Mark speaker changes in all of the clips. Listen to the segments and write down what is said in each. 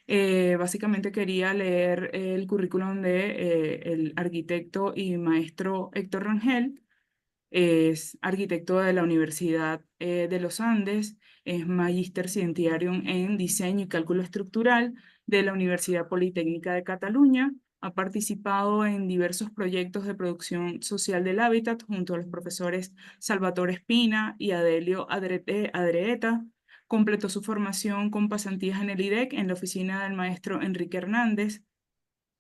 Speaker 1: Básicamente quería leer el currículum de el arquitecto y maestro Héctor Rangel. Es arquitecto de la Universidad de los Andes, es Magíster Scientiarum en Diseño y Cálculo Estructural de la Universidad Politécnica de Cataluña. Ha participado en diversos proyectos de producción social del hábitat junto a los profesores Salvatore Espina y Adelio Adreeta. Completó su formación con pasantías en el IDEC en la oficina del maestro Enrique Hernández.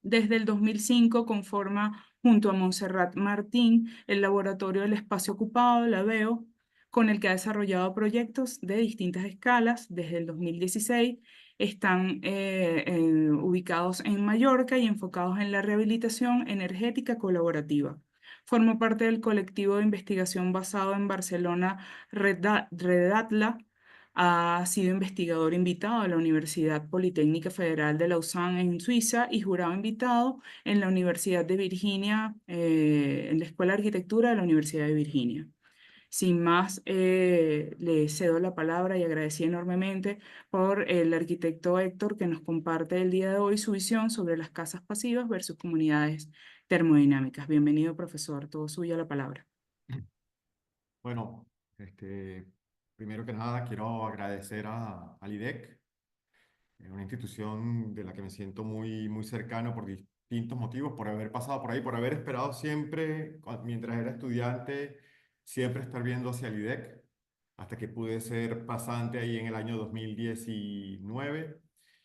Speaker 1: Desde el 2005 conforma junto a Montserrat Martín el Laboratorio del Espacio Ocupado, la VEO, con el que ha desarrollado proyectos de distintas escalas. Desde el 2016 están ubicados en Mallorca y enfocados en la rehabilitación energética colaborativa. Forma parte del colectivo de investigación basado en Barcelona, Redatla. Ha sido investigador invitado a la Universidad Politécnica Federal de Lausanne en Suiza y jurado invitado en la Universidad de Virginia, en la Escuela de Arquitectura de la Universidad de Virginia. Sin más, le cedo la palabra y agradecí enormemente por el arquitecto Héctor que nos comparte el día de hoy su visión sobre las casas pasivas versus comunidades termodinámicas. Bienvenido, profesor. Todo suyo la palabra.
Speaker 2: Bueno, primero que nada quiero agradecer al IDEC, una institución de la que me siento muy cercano por distintos motivos, por haber pasado por ahí, por haber esperado siempre, mientras era estudiante, siempre estar viendo hacia el IDEC, hasta que pude ser pasante ahí en el año 2019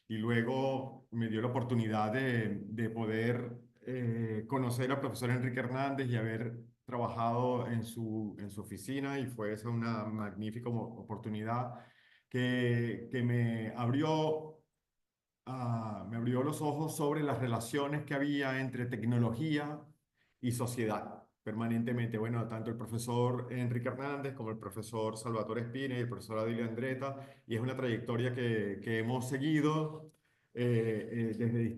Speaker 2: y luego me dio la oportunidad de poder conocer al profesor Enrique Hernández y haber trabajado en su oficina y fue esa una magnífica oportunidad que me abrió los ojos sobre las relaciones que había entre tecnología y sociedad permanentemente. Bueno, tanto el profesor Enrique Hernández como el profesor Salvatore Espina y el profesor Adilio Andretta, y es una trayectoria que hemos seguido desde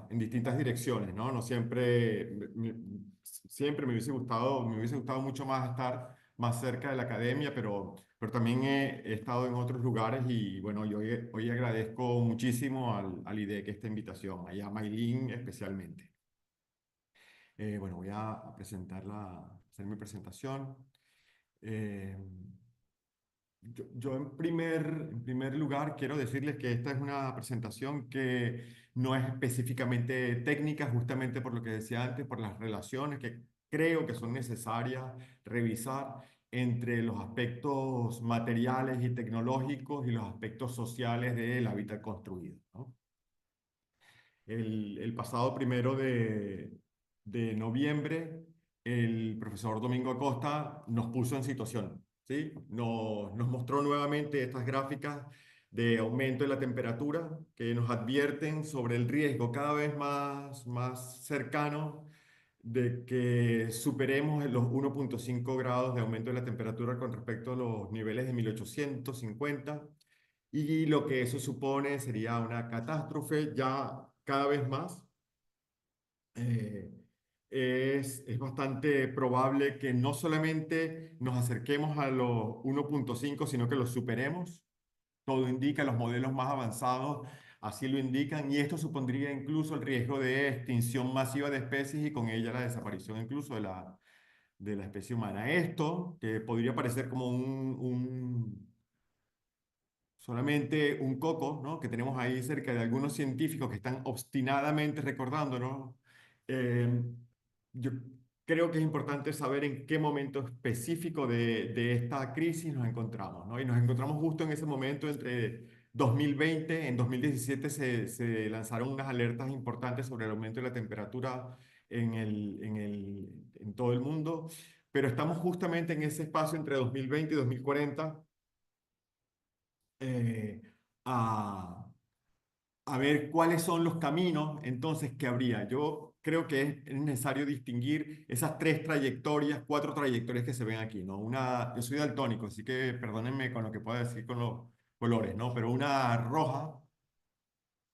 Speaker 2: en distintas direcciones, ¿no? No siempre, siempre me hubiese gustado mucho más estar más cerca de la academia, pero también he estado en otros lugares y bueno, yo hoy agradezco muchísimo al IDEC esta invitación, y a Maylin especialmente. Bueno, voy a hacer mi presentación. Eh, yo en primer lugar quiero decirles que esta es una presentación que no es específicamente técnica, justamente por lo que decía antes, por las relaciones que creo que son necesarias revisar entre los aspectos materiales y tecnológicos y los aspectos sociales del hábitat construido, ¿no? El pasado 1 de noviembre, el profesor Domingo Acosta nos puso en situación, ¿sí? Nos mostró nuevamente estas gráficas de aumento de la temperatura que nos advierten sobre el riesgo cada vez más cercano de que superemos los 1,5 grados de aumento de la temperatura con respecto a los niveles de 1850 y lo que eso supone sería una catástrofe ya cada vez más. eh, es bastante probable que no solamente nos acerquemos a los 1,5, sino que los superemos. Todo indica, los modelos más avanzados así lo indican, y esto supondría incluso el riesgo de extinción masiva de especies y con ella la desaparición incluso de la especie humana. Esto, que podría parecer como solamente un coco, ¿no? Que tenemos ahí cerca de algunos científicos que están obstinadamente recordándonos. Eh, yo creo que es importante saber en qué momento específico de esta crisis nos encontramos, ¿no? Y nos encontramos justo en ese momento entre 2020, en 2017 se lanzaron unas alertas importantes sobre el aumento de la temperatura en todo el mundo, pero estamos justamente en ese espacio entre 2020 y 2040 eh, a, a ver cuáles son los caminos entonces que habría. Yo creo que es necesario distinguir esas tres trayectorias, cuatro trayectorias que se ven aquí, ¿no? Yo soy daltónico, así que perdónenme con lo que pueda decir con los colores, ¿no? Pero una roja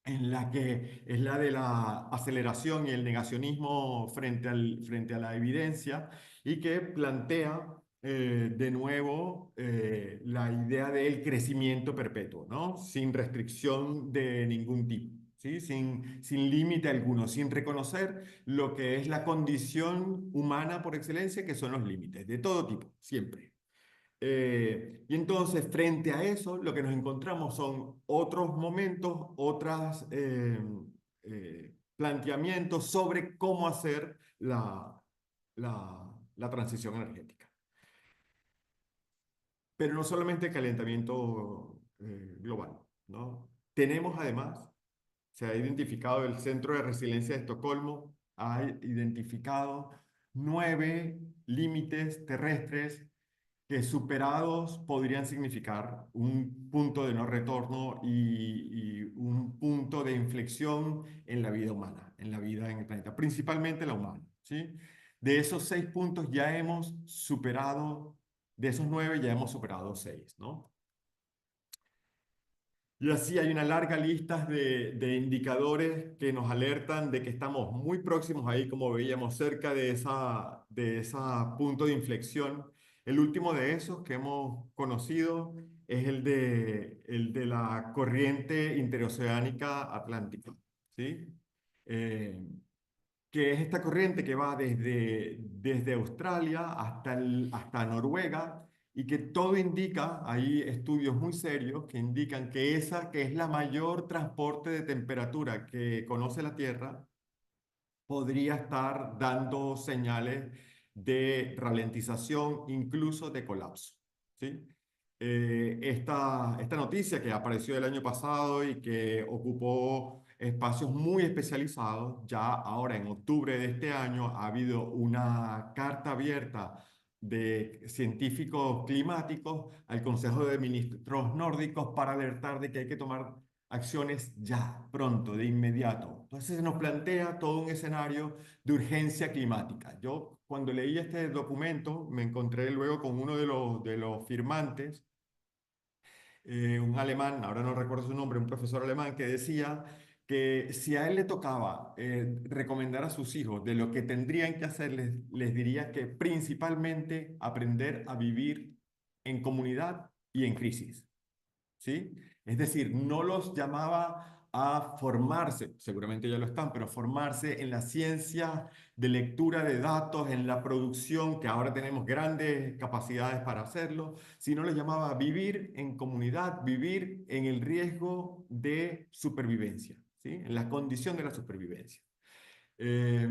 Speaker 2: en la que es la de la aceleración y el negacionismo frente a la evidencia y que plantea de nuevo la idea del crecimiento perpetuo, ¿no? Sin restricción de ningún tipo, ¿sí? Sin límite alguno, sin reconocer lo que es la condición humana por excelencia, que son los límites, de todo tipo, siempre. Y entonces, frente a eso, lo que nos encontramos son otros momentos, otros planteamientos sobre cómo hacer la transición energética. Pero no solamente calentamiento global, ¿no? Tenemos además, se ha identificado el Centro de Resiliencia de Estocolmo, ha identificado 9 límites terrestres que superados podrían significar un punto de no retorno y un punto de inflexión en la vida humana, en la vida en el planeta, principalmente la humana, ¿sí? De esos 6 puntos ya hemos superado, de esos 9 ya hemos superado 6, ¿no? Y así hay una larga lista de indicadores que nos alertan de que estamos muy próximos ahí, como veíamos, cerca de esa punto de inflexión. El último de esos que hemos conocido es el de la corriente interoceánica atlántica, ¿sí? Eh, que es esta corriente que va desde Australia hasta Noruega y que todo indica, hay estudios muy serios que indican que esa que es la mayor transporte de temperatura que conoce la Tierra, podría estar dando señales de ralentización, incluso de colapso, ¿sí? Esta noticia que apareció el año pasado y que ocupó espacios muy especializados, ya ahora en octubre de este año ha habido una carta abierta de científicos climáticos al Consejo de Ministros nórdicos para alertar de que hay que tomar acciones ya, pronto, de inmediato. Entonces se nos plantea todo un escenario de urgencia climática. Yo cuando leí este documento me encontré luego con uno de los firmantes, un alemán, ahora no recuerdo su nombre, un profesor alemán que decía que si a él le tocaba recomendar a sus hijos de lo que tendrían que hacer, les diría que principalmente aprender a vivir en comunidad y en crisis. ¿Sí? Es decir, no los llamaba a formarse, seguramente ya lo están, pero formarse en la ciencia de lectura de datos, en la producción, que ahora tenemos grandes capacidades para hacerlo, sino les llamaba a vivir en comunidad, vivir en el riesgo de supervivencia, ¿sí? En la condición de la supervivencia. Eh,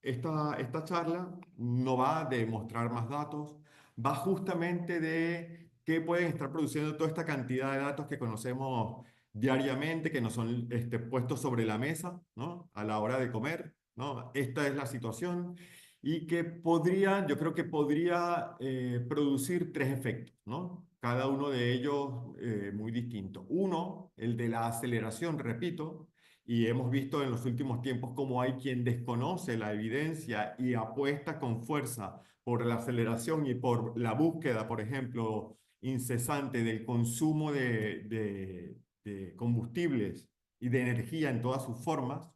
Speaker 2: esta charla no va de mostrar más datos, va justamente de qué pueden estar produciendo toda esta cantidad de datos que conocemos diariamente, que nos son puestos sobre la mesa, ¿no? A la hora de comer, ¿no? Esta es la situación y que podría, yo creo que podría producir 3 efectos, ¿no? Cada uno de ellos muy distinto. Uno, el de la aceleración, repito, y hemos visto en los últimos tiempos cómo hay quien desconoce la evidencia y apuesta con fuerza por la aceleración y por la búsqueda, por ejemplo, incesante del consumo de combustibles y de energía en todas sus formas.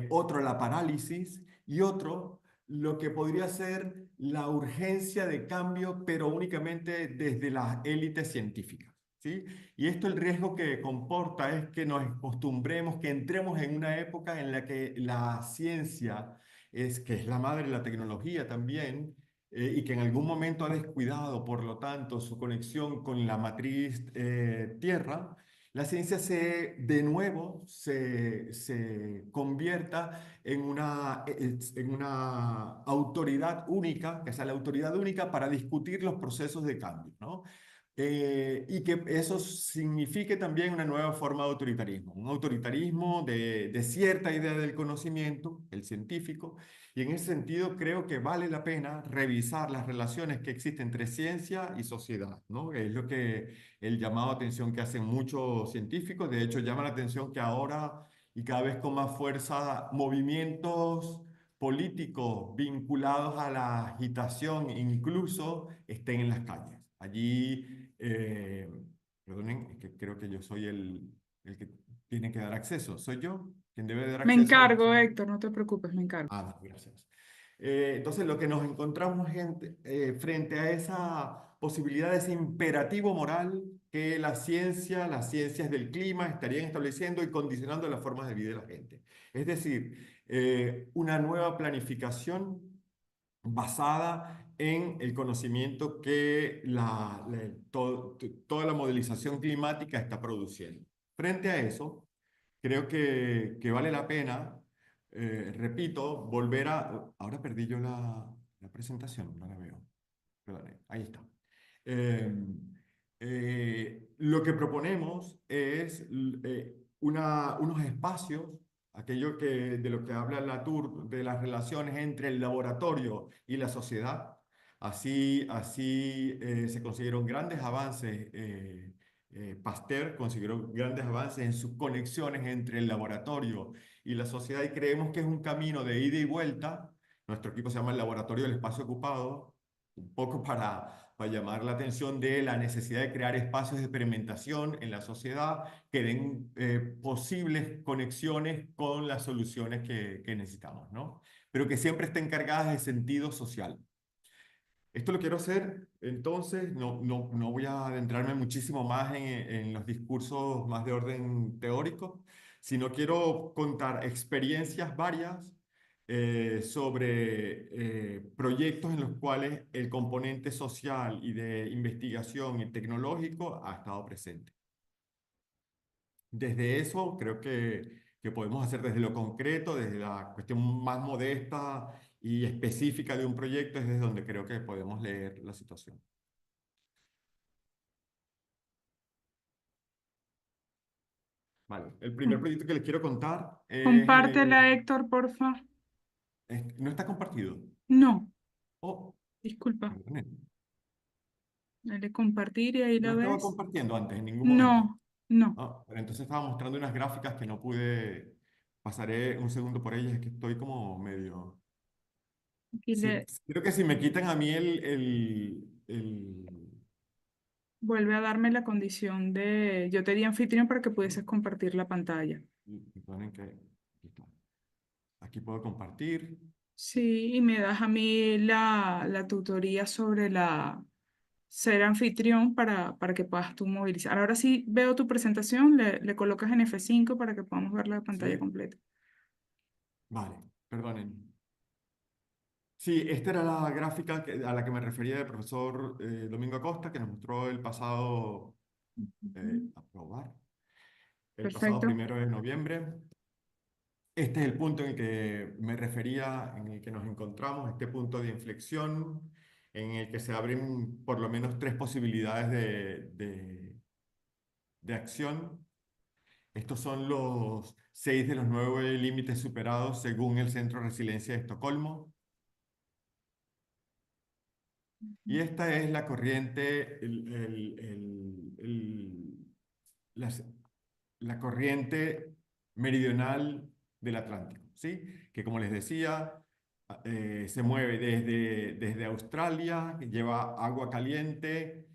Speaker 2: Otro, la parálisis, y otro, lo que podría ser la urgencia de cambio, pero únicamente desde las élites científicas, ¿sí? Y esto, el riesgo que comporta es que nos acostumbremos, que entremos en una época en la que la ciencia que es la madre de la tecnología también, y que en algún momento ha descuidado, por lo tanto, su conexión con la matriz Tierra, la ciencia de nuevo se convierta en una autoridad única, que sea la autoridad única para discutir los procesos de cambio, ¿no? Y que eso signifique también una nueva forma de autoritarismo, un autoritarismo de cierta idea del conocimiento, el científico, y en ese sentido creo que vale la pena revisar las relaciones que existen entre ciencia y sociedad, ¿no? Es lo que el llamado a atención que hacen muchos científicos. De hecho, llama la atención que ahora y cada vez con más fuerza movimientos políticos vinculados a la agitación incluso estén en las calles. Allí, perdonen, es que creo que yo soy el que tiene que dar acceso. ¿Soy yo quien debe dar
Speaker 1: Me
Speaker 2: acceso a la
Speaker 1: encargo,
Speaker 2: persona?
Speaker 1: Héctor, no te preocupes, me encargo.
Speaker 2: Ah, gracias. Entonces, lo que nos encontramos frente a esa posibilidad, de ese imperativo moral que las ciencias del clima estarían estableciendo y condicionando las formas de vida de la gente. Es decir, una nueva planificación basada en el conocimiento que toda la modelización climática está produciendo. Frente a eso, creo que vale la pena, repito, volver a... Ahora perdí yo la presentación, no la veo. Perdón, ahí está. Eh, lo que proponemos es unos espacios, aquello de lo que habla Latour, de las relaciones entre el laboratorio y la sociedad. Así se consiguieron grandes avances. Pasteur consiguió grandes avances en sus conexiones entre el laboratorio y la sociedad, y creemos que es un camino de ida y vuelta. Nuestro equipo se llama el Laboratorio del Espacio Ocupado, un poco para llamar la atención de la necesidad de crear espacios de experimentación en la sociedad que den posibles conexiones con las soluciones que necesitamos, ¿no? Pero que siempre estén cargadas de sentido social. Esto lo quiero hacer, entonces, no voy a adentrarme muchísimo más en los discursos más de orden teórico, sino quiero contar experiencias varias sobre proyectos en los cuales el componente social y de investigación y tecnológico ha estado presente. Desde eso creo que podemos hacer desde lo concreto, desde la cuestión más modesta y específica de un proyecto, es desde donde creo que podemos leer la situación. Vale, el primer proyecto que les quiero contar es...
Speaker 1: Compártela, Héctor, porfa.
Speaker 2: no está compartido.
Speaker 1: No,
Speaker 2: Oh,
Speaker 1: disculpa.
Speaker 2: perdone.
Speaker 1: Dale compartir y ahí
Speaker 2: No
Speaker 1: la
Speaker 2: estaba
Speaker 1: ves.
Speaker 2: compartiendo antes en ningún momento.
Speaker 1: No, no.
Speaker 2: Ah, pero entonces estaba mostrando unas gráficas que no pude. Pasaré un segundo por ellas, es que estoy como medio...
Speaker 1: Aquí le
Speaker 2: Creo que si me quitan a mí el...
Speaker 1: vuelve a darme la condición de yo te di anfitrión para que pudieses compartir la pantalla.
Speaker 2: Perdonen que... Aquí está. Aquí puedo compartir.
Speaker 1: Sí, y me das a mí la tutoría sobre la ser anfitrión para que puedas tú movilizar. Ahora sí veo tu presentación, le colocas en F5 para que podamos ver la pantalla
Speaker 2: ¿Sí?
Speaker 1: completa.
Speaker 2: Vale, perdonen. Sí, esta era la gráfica a la que me refería el profesor Domingo Acosta, que nos mostró
Speaker 1: Ujú.
Speaker 2: aprobar, el pasado
Speaker 1: Perfecto.
Speaker 2: 1 de noviembre. Este es el punto en el que me refería, en el que nos encontramos, este punto de inflexión, en el que se abren por lo menos tres posibilidades de acción. Estos son los 6 de los 9 límites superados según el Centro de Resiliencia de Estocolmo. Y esta es la corriente, las- la corriente meridional del Atlántico, ¿sí? Que como les decía, se mueve desde Australia, que lleva agua caliente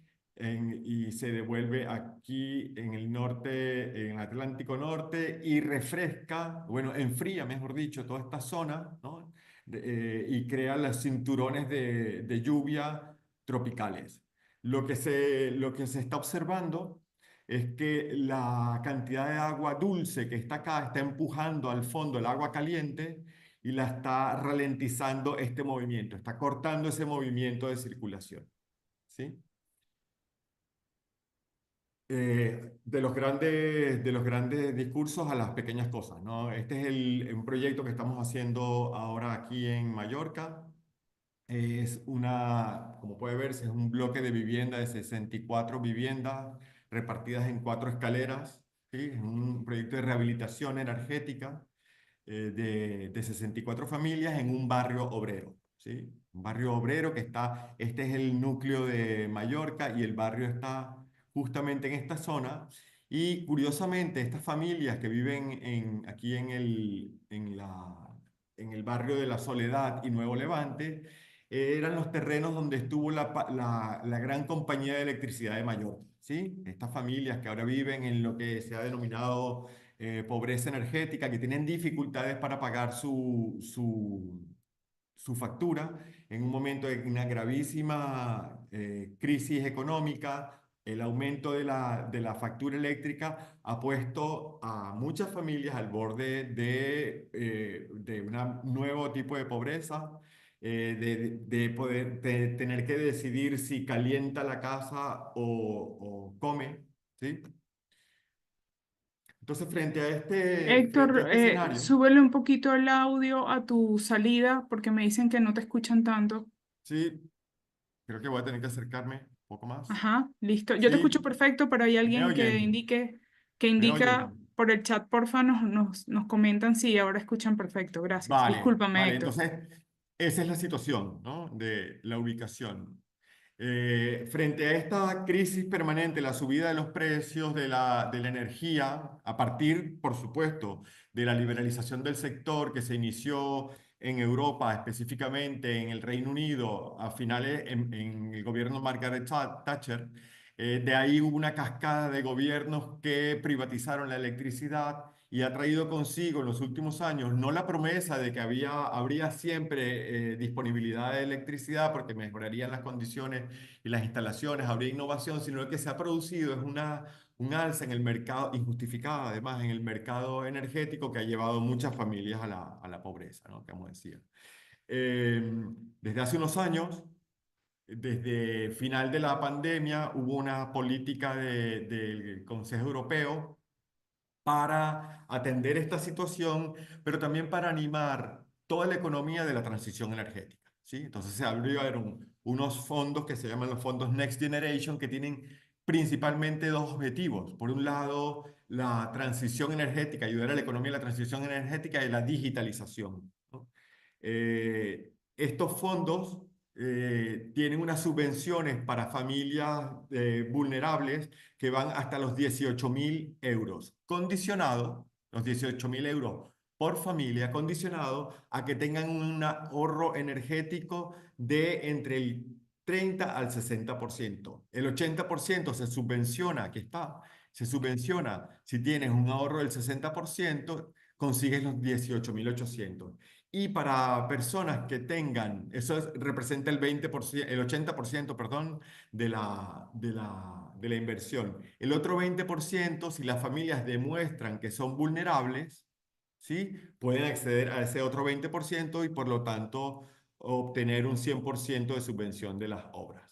Speaker 2: y se devuelve aquí en el norte, en el Atlántico Norte, y refresca, bueno, enfría, mejor dicho, toda esta zona, ¿no? Y crea los cinturones de lluvia tropicales. Lo que se está observando es que la cantidad de agua dulce que está acá está empujando al fondo el agua caliente y la está ralentizando este movimiento, está cortando ese movimiento de circulación, ¿sí? De los grandes discursos a las pequeñas cosas, ¿no? Este es un proyecto que estamos haciendo ahora aquí en Mallorca. Como puede verse, es un bloque de vivienda de 64 viviendas repartidas en 4 escaleras, ¿sí? Es un proyecto de rehabilitación energética de 64 familias en un barrio obrero, ¿sí? Un barrio obrero este es el núcleo de Mallorca y el barrio está justamente en esta zona. Y curiosamente, estas familias que viven aquí en el barrio de La Soledad y Nuevo Levante, eran los terrenos donde estuvo la gran compañía de electricidad de Mallorca, ¿sí? Estas familias que ahora viven en lo que se ha denominado pobreza energética, que tienen dificultades para pagar su factura en un momento de una gravísima crisis económica. El aumento de la factura eléctrica ha puesto a muchas familias al borde de un nuevo tipo de pobreza, de poder tener que decidir si calienta la casa o come, ¿sí? Entonces, frente a
Speaker 1: Héctor,
Speaker 2: este escenario,
Speaker 1: súbele un poquito el audio a tu salida porque me dicen que no te escuchan tanto.
Speaker 2: sí, creo que voy a tener que acercarme un poco más.
Speaker 1: Ajá, listo. Yo te escucho
Speaker 2: Sí,
Speaker 1: perfecto, pero hay
Speaker 2: me
Speaker 1: alguien
Speaker 2: oyen,
Speaker 1: que
Speaker 2: me
Speaker 1: indica
Speaker 2: oyen.
Speaker 1: por el chat, porfa, nos comentan si ahora escuchan perfecto. Gracias.
Speaker 2: Vale,
Speaker 1: Discúlpame,
Speaker 2: vale.
Speaker 1: Héctor.
Speaker 2: Entonces, esa es la situación, ¿no? De la ubicación. Frente a esta crisis permanente, la subida de los precios de la energía, a partir, por supuesto, de la liberalización del sector que se inició en Europa, específicamente en el Reino Unido, a finales en el gobierno de Margaret Thatcher, de ahí hubo una cascada de gobiernos que privatizaron la electricidad y ha traído consigo en los últimos años no la promesa de que habría siempre disponibilidad de electricidad porque mejorarían las condiciones y las instalaciones, habría innovación, sino lo que se ha producido es un alza en el mercado, injustificada además, en el mercado energético que ha llevado muchas familias a la pobreza, ¿no? Como decía. Eh, Desde hace unos años, desde final de la pandemia, hubo una política del Consejo Europeo para atender esta situación, pero también para animar toda la economía de la transición energética, ¿sí? Entonces se abrieron unos fondos que se llaman los fondos Next Generation, que tienen principalmente dos objetivos. Por un lado, la transición energética, ayudar a la economía a la transición energética y la digitalización, ¿no? Estos fondos tienen unas subvenciones para familias vulnerables que van hasta los 18.000 euros, condicionado, los 18.000 euros por familia, condicionado a que tengan un ahorro energético de entre el 30 al 60%. El 80% se subvenciona, aquí está, se subvenciona. Si tienes un ahorro del 60%, consigues los 18.800. Y para personas que tengan, representa el 20%, el 80%, perdón, de la inversión. El otro 20%, si las familias demuestran que son vulnerables, ¿sí? Pueden acceder a ese otro 20% y por lo tanto obtener un 100% de subvención de las obras,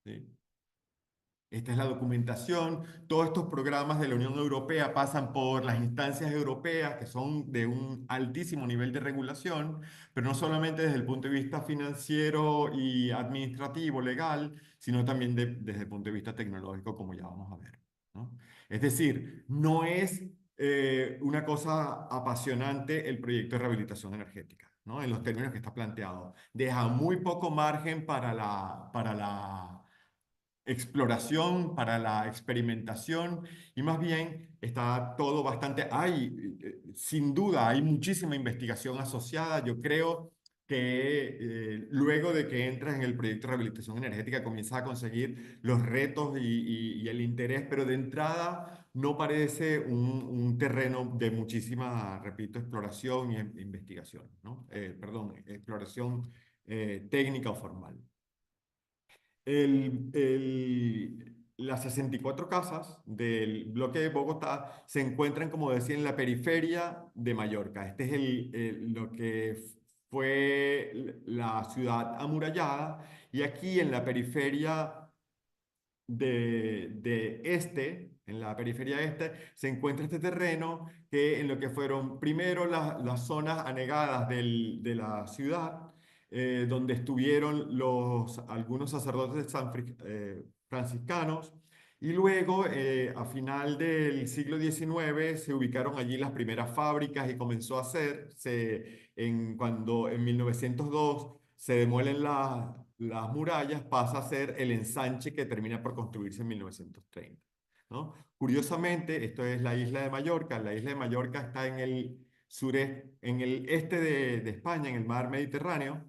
Speaker 2: ¿sí? Esta es la documentación. Todos estos programas de la Unión Europea pasan por las instancias europeas que son de un altísimo nivel de regulación, pero no solamente desde el punto de vista financiero y administrativo, legal, sino también desde el punto de vista tecnológico, como ya vamos a ver, ¿no? Es decir, no es una cosa apasionante el proyecto de rehabilitación energética, ¿no? En los términos que está planteado. Deja muy poco margen para la exploración, para la experimentación y más bien está todo bastante, sin duda, hay muchísima investigación asociada. Yo creo que luego de que entras en el proyecto de rehabilitación energética comienzas a conseguir los retos y el interés, pero de entrada no parece un terreno de muchísima, repito, exploración y investigación, ¿no? Perdón, exploración técnica o formal. Las 64 casas del bloque de Bogotá se encuentran, como decía, en la periferia de Mallorca. Este es lo que fue la ciudad amurallada. Y aquí en la periferia en la periferia este, se encuentra este terreno que en lo que fueron primero las zonas anegadas de la ciudad, donde estuvieron algunos sacerdotes franciscanos, y luego a final del siglo XIX se ubicaron allí las primeras fábricas y comenzó a hacerse, cuando en 1902 se demuelen las murallas, pasa a ser el ensanche que termina por construirse en 1930, ¿no? Curiosamente, esto es la isla de Mallorca. La isla de Mallorca está en el sureste, en el este de España, en el mar Mediterráneo.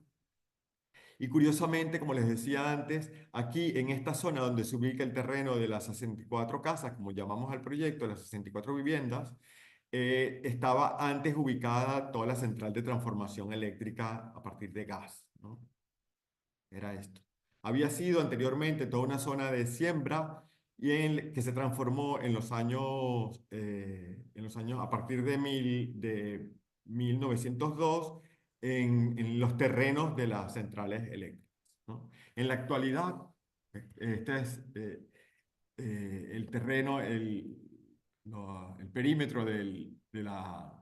Speaker 2: Y curiosamente, como les decía antes, aquí en esta zona donde se ubica el terreno de las 64 casas, como llamamos al proyecto, las 64 viviendas, estaba antes ubicada toda la central de transformación eléctrica a partir de gas, ¿no? Era esto. Había sido anteriormente toda una zona de siembra que se transformó en los años a partir de 1902 en los terrenos de las centrales eléctricas, ¿no? En la actualidad, este es el terreno, el perímetro de la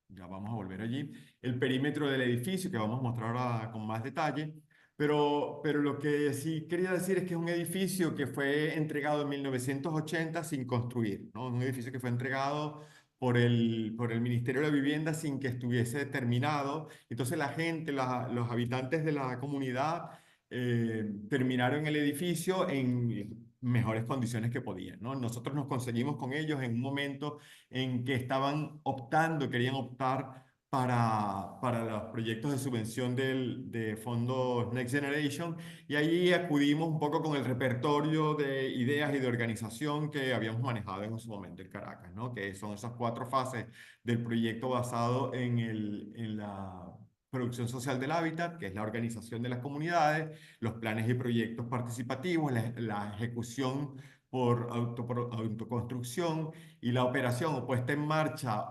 Speaker 2: ya vamos a volver allí, el perímetro del edificio que vamos a mostrar ahora con más detalle, pero lo que sí quería decir es que es un edificio que fue entregado en 1980 sin construir, ¿no? Un edificio que fue entregado por el Ministerio de la Vivienda sin que estuviese terminado. Entonces la gente, los habitantes de la comunidad terminaron el edificio en mejores condiciones que podían, ¿no? Nosotros nos conseguimos con ellos en un momento en que estaban optando, querían optar para los proyectos de subvención de fondos Next Generation y allí acudimos un poco con el repertorio de ideas y de organización que habíamos manejado en su momento en Caracas, ¿no? Que son esas cuatro fases del proyecto basado en la producción social del hábitat, que es la organización de las comunidades, los planes y proyectos participativos, la ejecución por autoconstrucción y la operación o puesta en marcha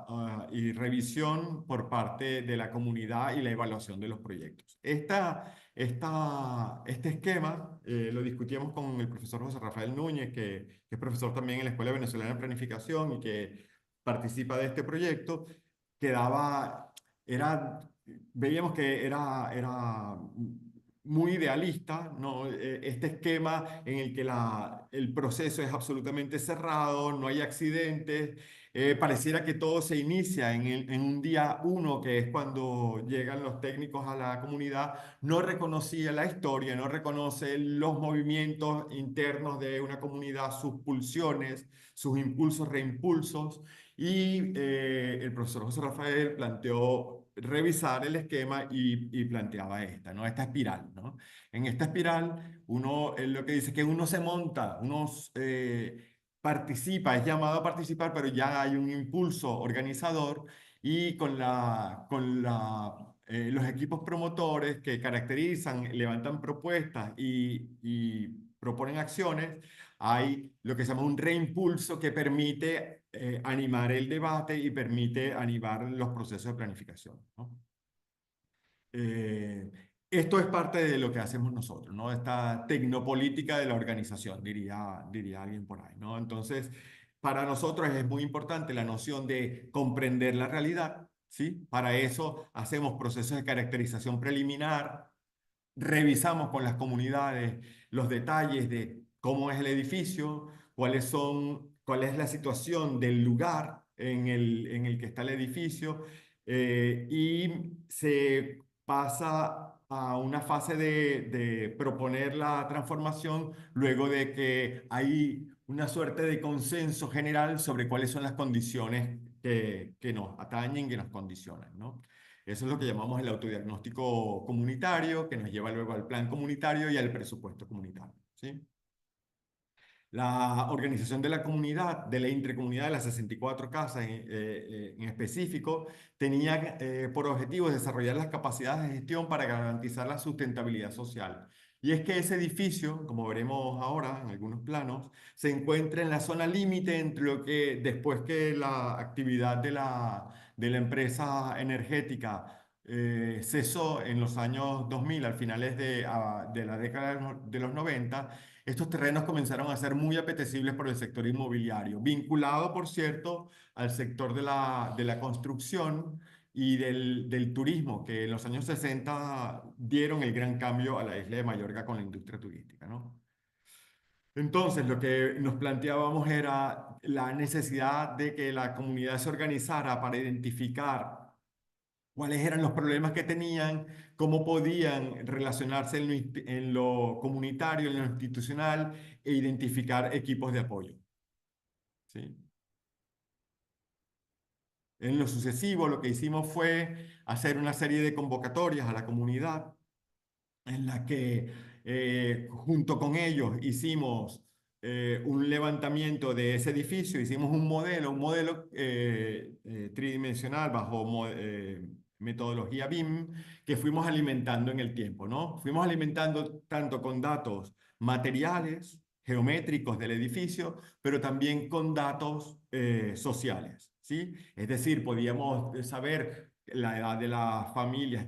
Speaker 2: y revisión por parte de la comunidad y la evaluación de los proyectos. Este esquema lo discutíamos con el profesor José Rafael Núñez, que es profesor también en la Escuela Venezolana de Planificación y que participa de este proyecto, que era, veíamos que era muy idealista, ¿no? Este esquema en el que el proceso es absolutamente cerrado, no hay accidentes, pareciera que todo se inicia en un día uno, que es cuando llegan los técnicos a la comunidad, no reconocía la historia, no reconoce los movimientos internos de una comunidad, sus pulsiones, sus impulsos, reimpulsos, y el profesor José Rafael planteó revisar el esquema y planteaba ¿no? Esta espiral, ¿no? En esta espiral, lo que dice es que uno se monta, participa, es llamado a participar, pero ya hay un impulso organizador y los equipos promotores que caracterizan, levantan propuestas y proponen acciones, hay lo que se llama un reimpulso que permite animar el debate y permite animar los procesos de planificación, ¿no? Eh, Esto es parte de lo que hacemos nosotros, ¿no? Esta tecnopolítica de la organización, diría alguien por ahí, ¿no? Entonces, para nosotros es muy importante la noción de comprender la realidad, ¿sí? Para eso hacemos procesos de caracterización preliminar, revisamos con las comunidades los detalles de cómo es el edificio, cuál es la situación del lugar en el que está el edificio, y se pasa a una fase de proponer la transformación luego de que hay una suerte de consenso general sobre cuáles son las condiciones que nos atañen, que nos condicionan, ¿no? Eso es lo que llamamos el autodiagnóstico comunitario, que nos lleva luego al plan comunitario y al presupuesto comunitario, ¿sí? La organización de la comunidad, de la intercomunidad de las 64 casas en específico, tenía por objetivo desarrollar las capacidades de gestión para garantizar la sustentabilidad social. Y es que ese edificio, como veremos ahora en algunos planos, se encuentra en la zona límite entre lo que después que la actividad de la empresa energética cesó en los años 2000, al finales de la década de los 90, estos terrenos comenzaron a ser muy apetecibles por el sector inmobiliario, vinculado, por cierto, al sector de la construcción y del turismo, que en los años 60 dieron el gran cambio a la isla de Mallorca con la industria turística, ¿no? Entonces, lo que nos planteábamos era la necesidad de que la comunidad se organizara para identificar cuáles eran los problemas que tenían, cómo podían relacionarse en lo comunitario, en lo institucional e identificar equipos de apoyo, ¿sí? En lo sucesivo, lo que hicimos fue hacer una serie de convocatorias a la comunidad en la que junto con ellos hicimos un levantamiento de ese edificio, hicimos un modelo tridimensional bajo metodología BIM que fuimos alimentando en el tiempo, ¿no? Fuimos alimentando tanto con datos materiales, geométricos del edificio, pero también con datos sociales, ¿sí? Es decir, podíamos saber la edad de las familias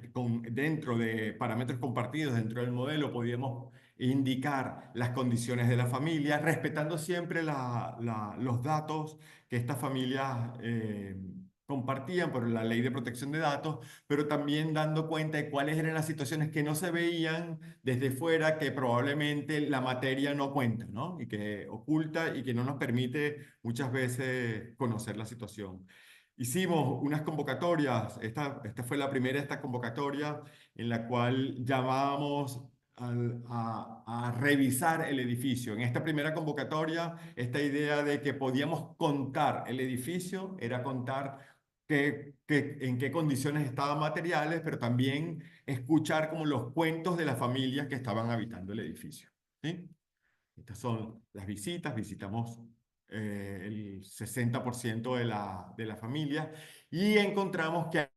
Speaker 2: dentro de parámetros compartidos dentro del modelo, podíamos indicar las condiciones de la familia, respetando siempre los datos que estas familias compartían por la ley de protección de datos, pero también dando cuenta de cuáles eran las situaciones que no se veían desde fuera, que probablemente la materia no cuenta, ¿no? Y que oculta y que no nos permite muchas veces conocer la situación. Hicimos unas convocatorias, esta fue la primera de estas convocatorias en la cual llamábamos a revisar el edificio. En esta primera convocatoria, esta idea de que podíamos contar el edificio era contar en qué condiciones estaban materiales, pero también escuchar como los cuentos de las familias que estaban habitando el edificio. ¿Sí? Estas son las visitas, visitamos el 60% de la familia y encontramos que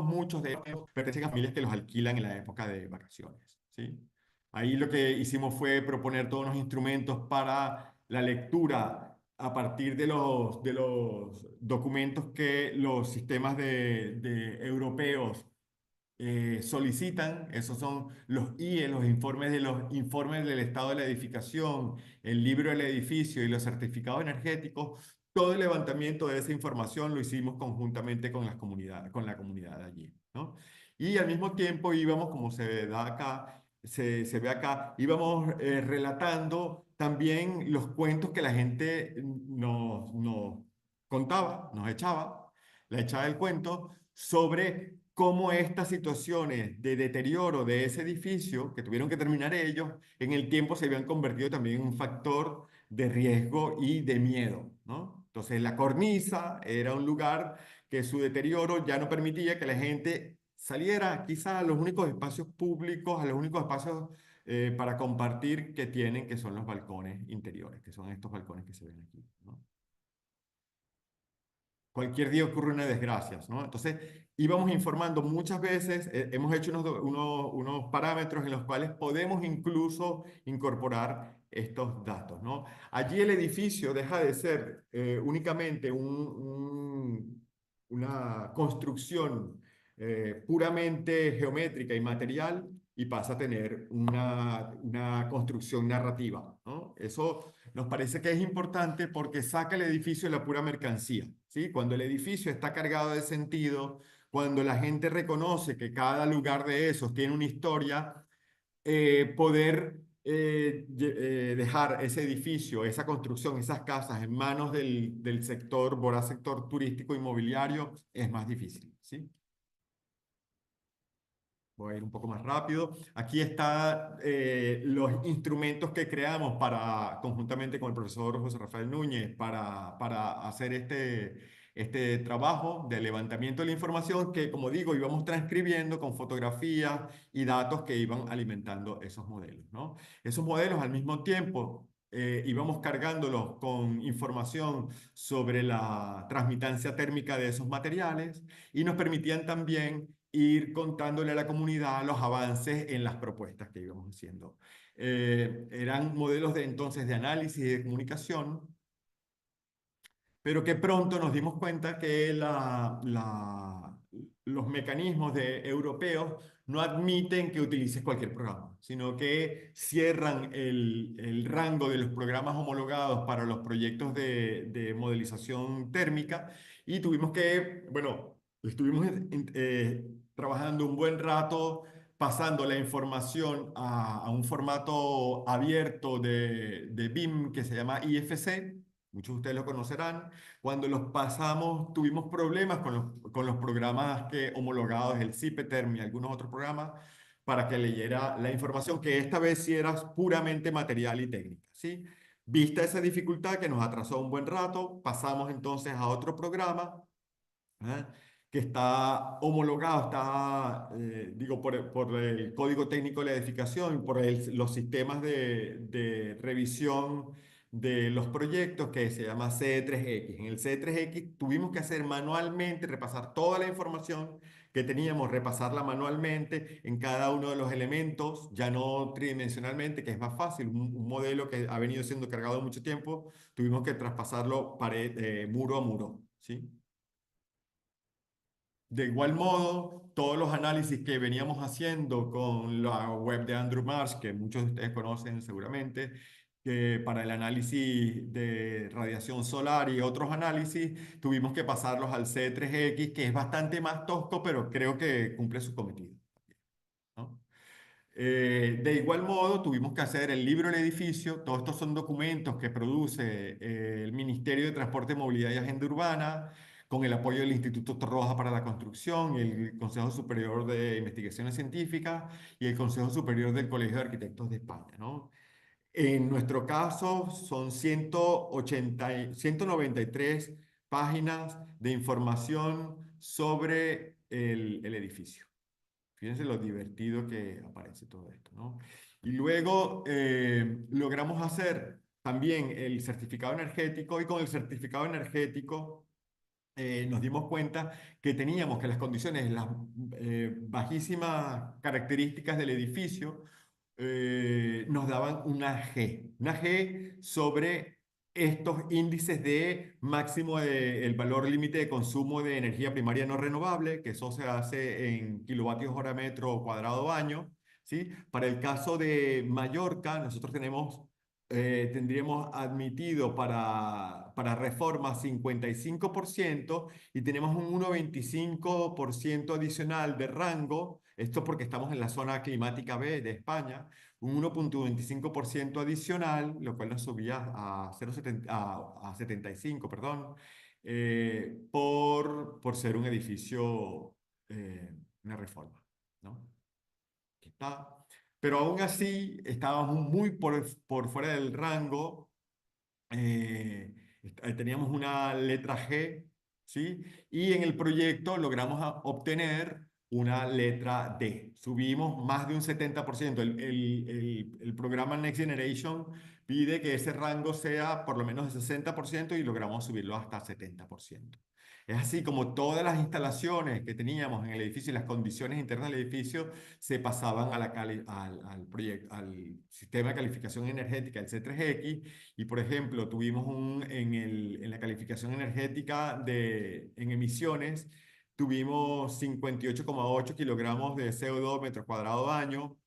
Speaker 2: muchos de ellos pertenecen a familias que los alquilan en la época de vacaciones, ¿sí? Ahí lo que hicimos fue proponer todos los instrumentos para la lectura a partir de los documentos que los sistemas europeos solicitan. Esos son los IE, los informes del estado de la edificación, el libro del edificio y los certificados energéticos. Todo el levantamiento de esa información lo hicimos conjuntamente con con la comunidad allí, ¿no? Y al mismo tiempo íbamos, como se da acá, se ve acá, íbamos relatando también los cuentos que la gente nos contaba, nos echaba, la echaba el cuento sobre cómo estas situaciones de deterioro de ese edificio, que tuvieron que terminar ellos, en el tiempo se habían convertido también en un factor de riesgo y de miedo, ¿no? Entonces, la cornisa era un lugar que su deterioro ya no permitía que la gente saliera quizá a los únicos espacios públicos, a los únicos espacios para compartir que tienen, que son los balcones interiores, que son estos balcones que se ven aquí, ¿no? Cualquier día ocurre una desgracia, ¿no? Entonces, íbamos informando muchas veces, hemos hecho unos parámetros en los cuales podemos incluso incorporar estos datos, ¿no? Allí el edificio deja de ser únicamente una construcción puramente geométrica y material y pasa a tener una construcción narrativa, ¿no? Eso nos parece que es importante porque saca el edificio de la pura mercancía, ¿sí? Cuando el edificio está cargado de sentido, cuando la gente reconoce que cada lugar de esos tiene una historia, poder dejar ese edificio, esa construcción, esas casas en manos del sector, voraz sector turístico inmobiliario, es más difícil, ¿sí? Voy a ir un poco más rápido. Aquí están los instrumentos que creamos conjuntamente con el profesor José Rafael Núñez para hacer este trabajo de levantamiento de la información que, como digo, íbamos transcribiendo con fotografías y datos que iban alimentando esos modelos, ¿no? Esos modelos al mismo tiempo íbamos cargándolos con información sobre la transmitancia térmica de esos materiales y nos permitían también ir contándole a la comunidad los avances en las propuestas que íbamos haciendo. Eran modelos de entonces de análisis y de comunicación, pero que pronto nos dimos cuenta que los mecanismos europeos no admiten que utilices cualquier programa, sino que cierran el rango de los programas homologados para los proyectos de modelización térmica y tuvimos que, bueno, estuvimos trabajando un buen rato pasando la información a un formato abierto de BIM que se llama IFC. Muchos de ustedes lo conocerán. Cuando los pasamos, tuvimos problemas con los programas homologados, el CIPETERM y algunos otros programas, para que leyera la información, que esta vez sí era puramente material y técnica, ¿sí? Vista esa dificultad que nos atrasó un buen rato, pasamos entonces a otro programa, ¿eh? que está homologado, está, digo, por el Código Técnico de la Edificación, por los sistemas de revisión de los proyectos que se llama CE3X. En el CE3X tuvimos que hacer manualmente, repasar toda la información que teníamos, repasarla manualmente en cada uno de los elementos, ya no tridimensionalmente, que es más fácil. Un modelo que ha venido siendo cargado mucho tiempo, tuvimos que traspasarlo muro a muro, ¿sí? De igual modo, todos los análisis que veníamos haciendo con la web de Andrew Marsh, que muchos de ustedes conocen seguramente, que para el análisis de radiación solar y otros análisis, tuvimos que pasarlos al C3X, que es bastante más tosco, pero creo que cumple su cometido, ¿no? De igual modo, tuvimos que hacer el libro del edificio. Todos estos son documentos que produce el Ministerio de Transporte, Movilidad y Agenda Urbana, con el apoyo del Instituto Roja para la Construcción, el Consejo Superior de Investigaciones Científicas y el Consejo Superior del Colegio de Arquitectos de España, ¿no? En nuestro caso son 193 páginas de información sobre el edificio. Fíjense lo divertido que aparece todo esto, ¿no? Y luego logramos hacer también el certificado energético, y con el certificado energético nos dimos cuenta que teníamos que las condiciones, las bajísimas características del edificio nos daban una G sobre estos índices de máximo el valor límite de consumo de energía primaria no renovable, que eso se hace en kilovatios hora metro cuadrado año, ¿sí? Para el caso de Mallorca, nosotros tendríamos admitido para reforma 55% y tenemos un 1,25% adicional de rango, esto porque estamos en la zona climática B de España, un 1,25% adicional, lo cual nos subía a, 0,70 a 75, perdón, por ser un edificio, una reforma, ¿no? Aquí está. Pero aún así estábamos muy por fuera del rango. Teníamos una letra G, ¿sí? Y en el proyecto logramos obtener una letra D. Subimos más de un 70%. El programa Next Generation pide que ese rango sea por lo menos de 60% y logramos subirlo hasta 70%. Es así como todas las instalaciones que teníamos en el edificio y las condiciones internas del edificio se pasaban a al sistema de calificación energética, el C3X, y por ejemplo, tuvimos en la calificación energética en emisiones, tuvimos 58,8 kilogramos de CO2 metro cuadrado año.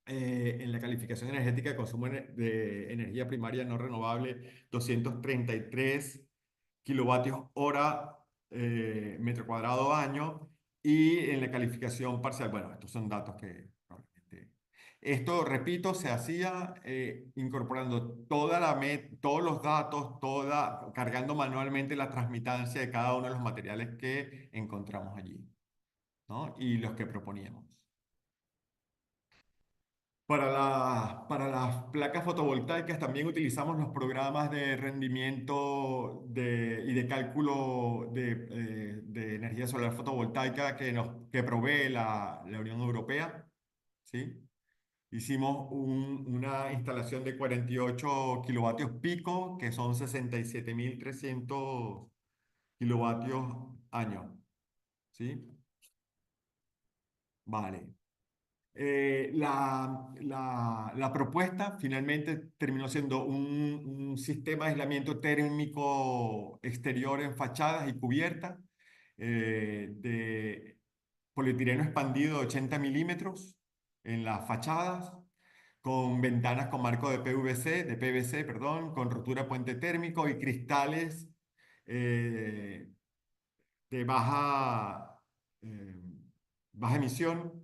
Speaker 2: En la calificación energética de consumo de energía primaria no renovable, 233 kilovatios hora metro cuadrado año. Y en la calificación parcial, bueno, estos son datos que probablemente... Esto, repito, se hacía incorporando todos los datos, cargando manualmente la transmitancia de cada uno de los materiales que encontramos allí, ¿no? Y los que proponíamos. Para las placas fotovoltaicas también utilizamos los programas de rendimiento y de cálculo de energía solar fotovoltaica que provee la Unión Europea, ¿sí? Hicimos una instalación de 48 kilovatios pico, que son 67.300 kilovatios año, ¿sí? Vale. La propuesta finalmente terminó siendo un sistema de aislamiento térmico exterior en fachadas y cubiertas de polietileno expandido de 80 milímetros en las fachadas, con ventanas con marco de PVC, perdón, con rotura puente térmico y cristales eh, de eh, baja emisión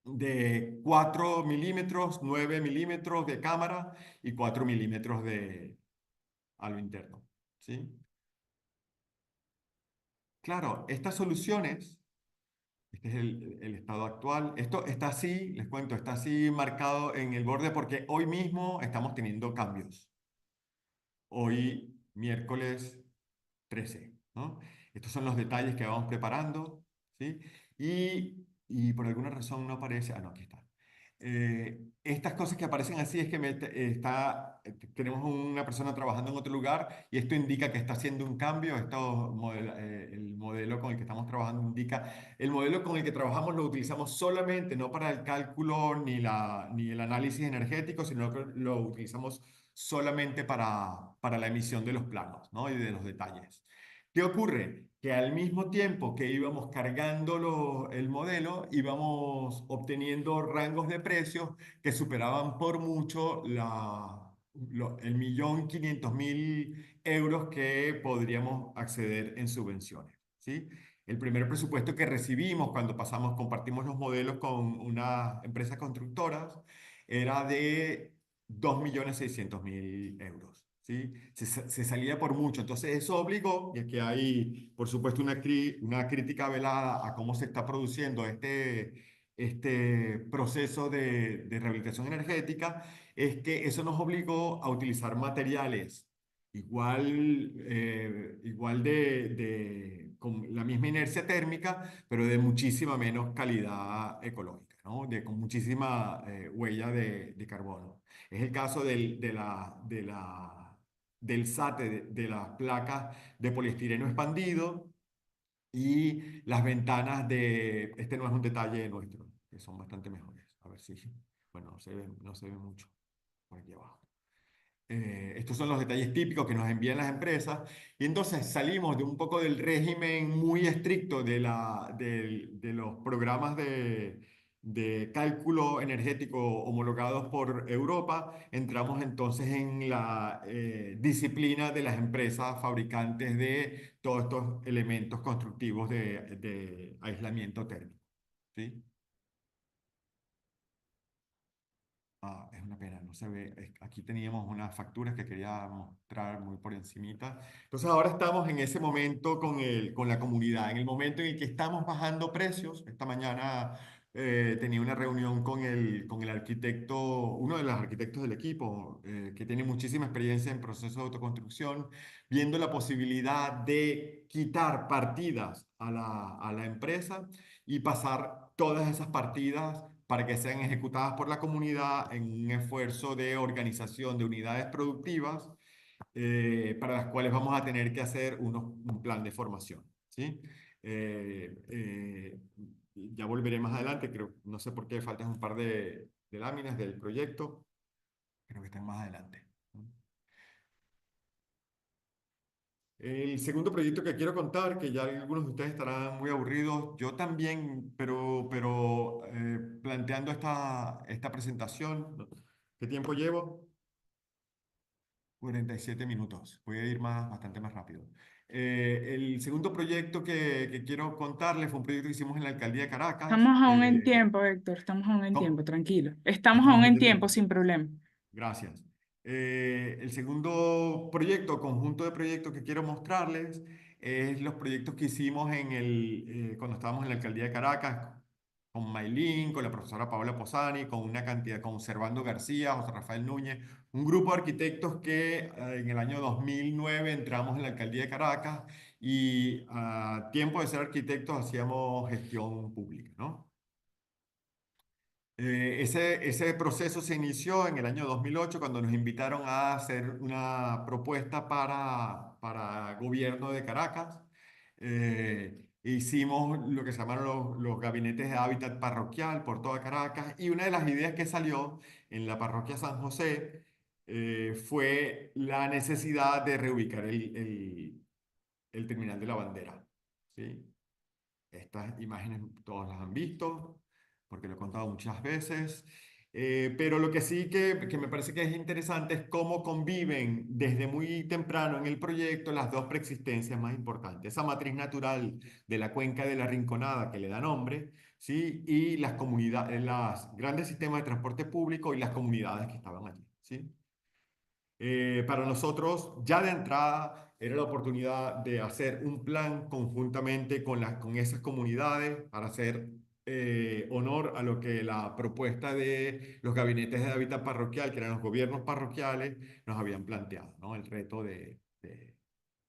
Speaker 2: de 4 milímetros, 9 milímetros de cámara y 4 milímetros a lo interno, ¿sí? Claro, estas soluciones, este es el estado actual, esto está así, les cuento, está así marcado en el borde porque hoy mismo estamos teniendo cambios. Hoy, miércoles 13, ¿no? Estos son los detalles que vamos preparando, ¿sí? Y por alguna razón no aparece, no, aquí está. Estas cosas que aparecen así es que tenemos una persona trabajando en otro lugar y esto indica que está haciendo un cambio. El modelo con el que estamos trabajando indica, el modelo con el que trabajamos lo utilizamos solamente no para el cálculo ni el análisis energético, sino que lo utilizamos solamente para la emisión de los planos, ¿no? Y de los detalles. ¿Qué ocurre? Que al mismo tiempo que íbamos cargando el modelo, íbamos obteniendo rangos de precios que superaban por mucho el 1.500.000 euros que podríamos acceder en subvenciones, ¿sí? El primer presupuesto que recibimos cuando compartimos los modelos con una empresa constructora era de 2.600.000 euros. ¿Sí? Se salía por mucho. Entonces eso obligó, y aquí hay, por supuesto, una crítica velada a cómo se está produciendo este proceso de rehabilitación energética, es que eso nos obligó a utilizar materiales igual con la misma inercia térmica, pero de muchísima menos calidad ecológica, ¿no? Con muchísima huella de carbono. Es el caso del SATE, de las placas de poliestireno expandido y las ventanas este no es un detalle nuestro, que son bastante mejores. A ver si, bueno, no se ve mucho por aquí abajo. Estos son los detalles típicos que nos envían las empresas y entonces salimos de un poco del régimen muy estricto de los programas de cálculo energético homologados por Europa, entramos entonces en la disciplina de las empresas fabricantes de todos estos elementos constructivos de aislamiento térmico, ¿sí? Es una pena, no se ve. Aquí teníamos unas facturas que quería mostrar muy por encimita. Entonces ahora estamos en ese momento con la comunidad, en el momento en el que estamos bajando precios. Esta mañana tenía una reunión con el arquitecto, uno de los arquitectos del equipo, que tiene muchísima experiencia en procesos de autoconstrucción, viendo la posibilidad de quitar partidas a la empresa y pasar todas esas partidas para que sean ejecutadas por la comunidad en un esfuerzo de organización de unidades productivas, para las cuales vamos a tener que hacer un plan de formación, ¿sí? Eh, eh, ya volveré más adelante, creo, no sé por qué faltan un par de láminas del proyecto, creo que están más adelante. El segundo proyecto que quiero contar, que ya algunos de ustedes estarán muy aburridos, yo también, pero planteando esta presentación, ¿no? ¿Qué tiempo llevo? 47 minutos. Voy a ir bastante más rápido. El segundo proyecto que quiero contarles fue un proyecto que hicimos en la alcaldía de Caracas.
Speaker 1: Estamos aún en tiempo, Héctor, estamos aún en tiempo,
Speaker 2: ¿Cómo?
Speaker 1: tranquilo. Estamos
Speaker 2: Estamos
Speaker 1: aún
Speaker 2: bien
Speaker 1: en
Speaker 2: de
Speaker 1: tiempo,
Speaker 2: tiempo.
Speaker 1: sin problema.
Speaker 2: Gracias. El segundo proyecto, conjunto de proyectos que quiero mostrarles, es los proyectos que hicimos cuando estábamos en la alcaldía de Caracas, con Maylin, con la profesora Paola Posani, con Servando García, José Rafael Núñez, un grupo de arquitectos que en el año 2009 entramos en la alcaldía de Caracas y a tiempo de ser arquitectos hacíamos gestión pública, ¿no? Ese proceso se inició en el año 2008 cuando nos invitaron a hacer una propuesta para gobierno de Caracas. Hicimos lo que se llamaron los gabinetes de hábitat parroquial por toda Caracas y una de las ideas que salió en la parroquia San José fue la necesidad de reubicar el terminal de la bandera. ¿Sí? Estas imágenes todos las han visto, porque lo he contado muchas veces. Pero lo que sí que me parece que es interesante es cómo conviven desde muy temprano en el proyecto las dos preexistencias más importantes. Esa matriz natural de la cuenca de la Rinconada que le da nombre, ¿sí? Y las comunidades, los grandes sistemas de transporte público y las comunidades que estaban allí, ¿sí? Para nosotros, ya de entrada, era la oportunidad de hacer un plan conjuntamente con esas comunidades para hacer honor a lo que la propuesta de los gabinetes de hábitat parroquial, que eran los gobiernos parroquiales, nos habían planteado, ¿no? El reto de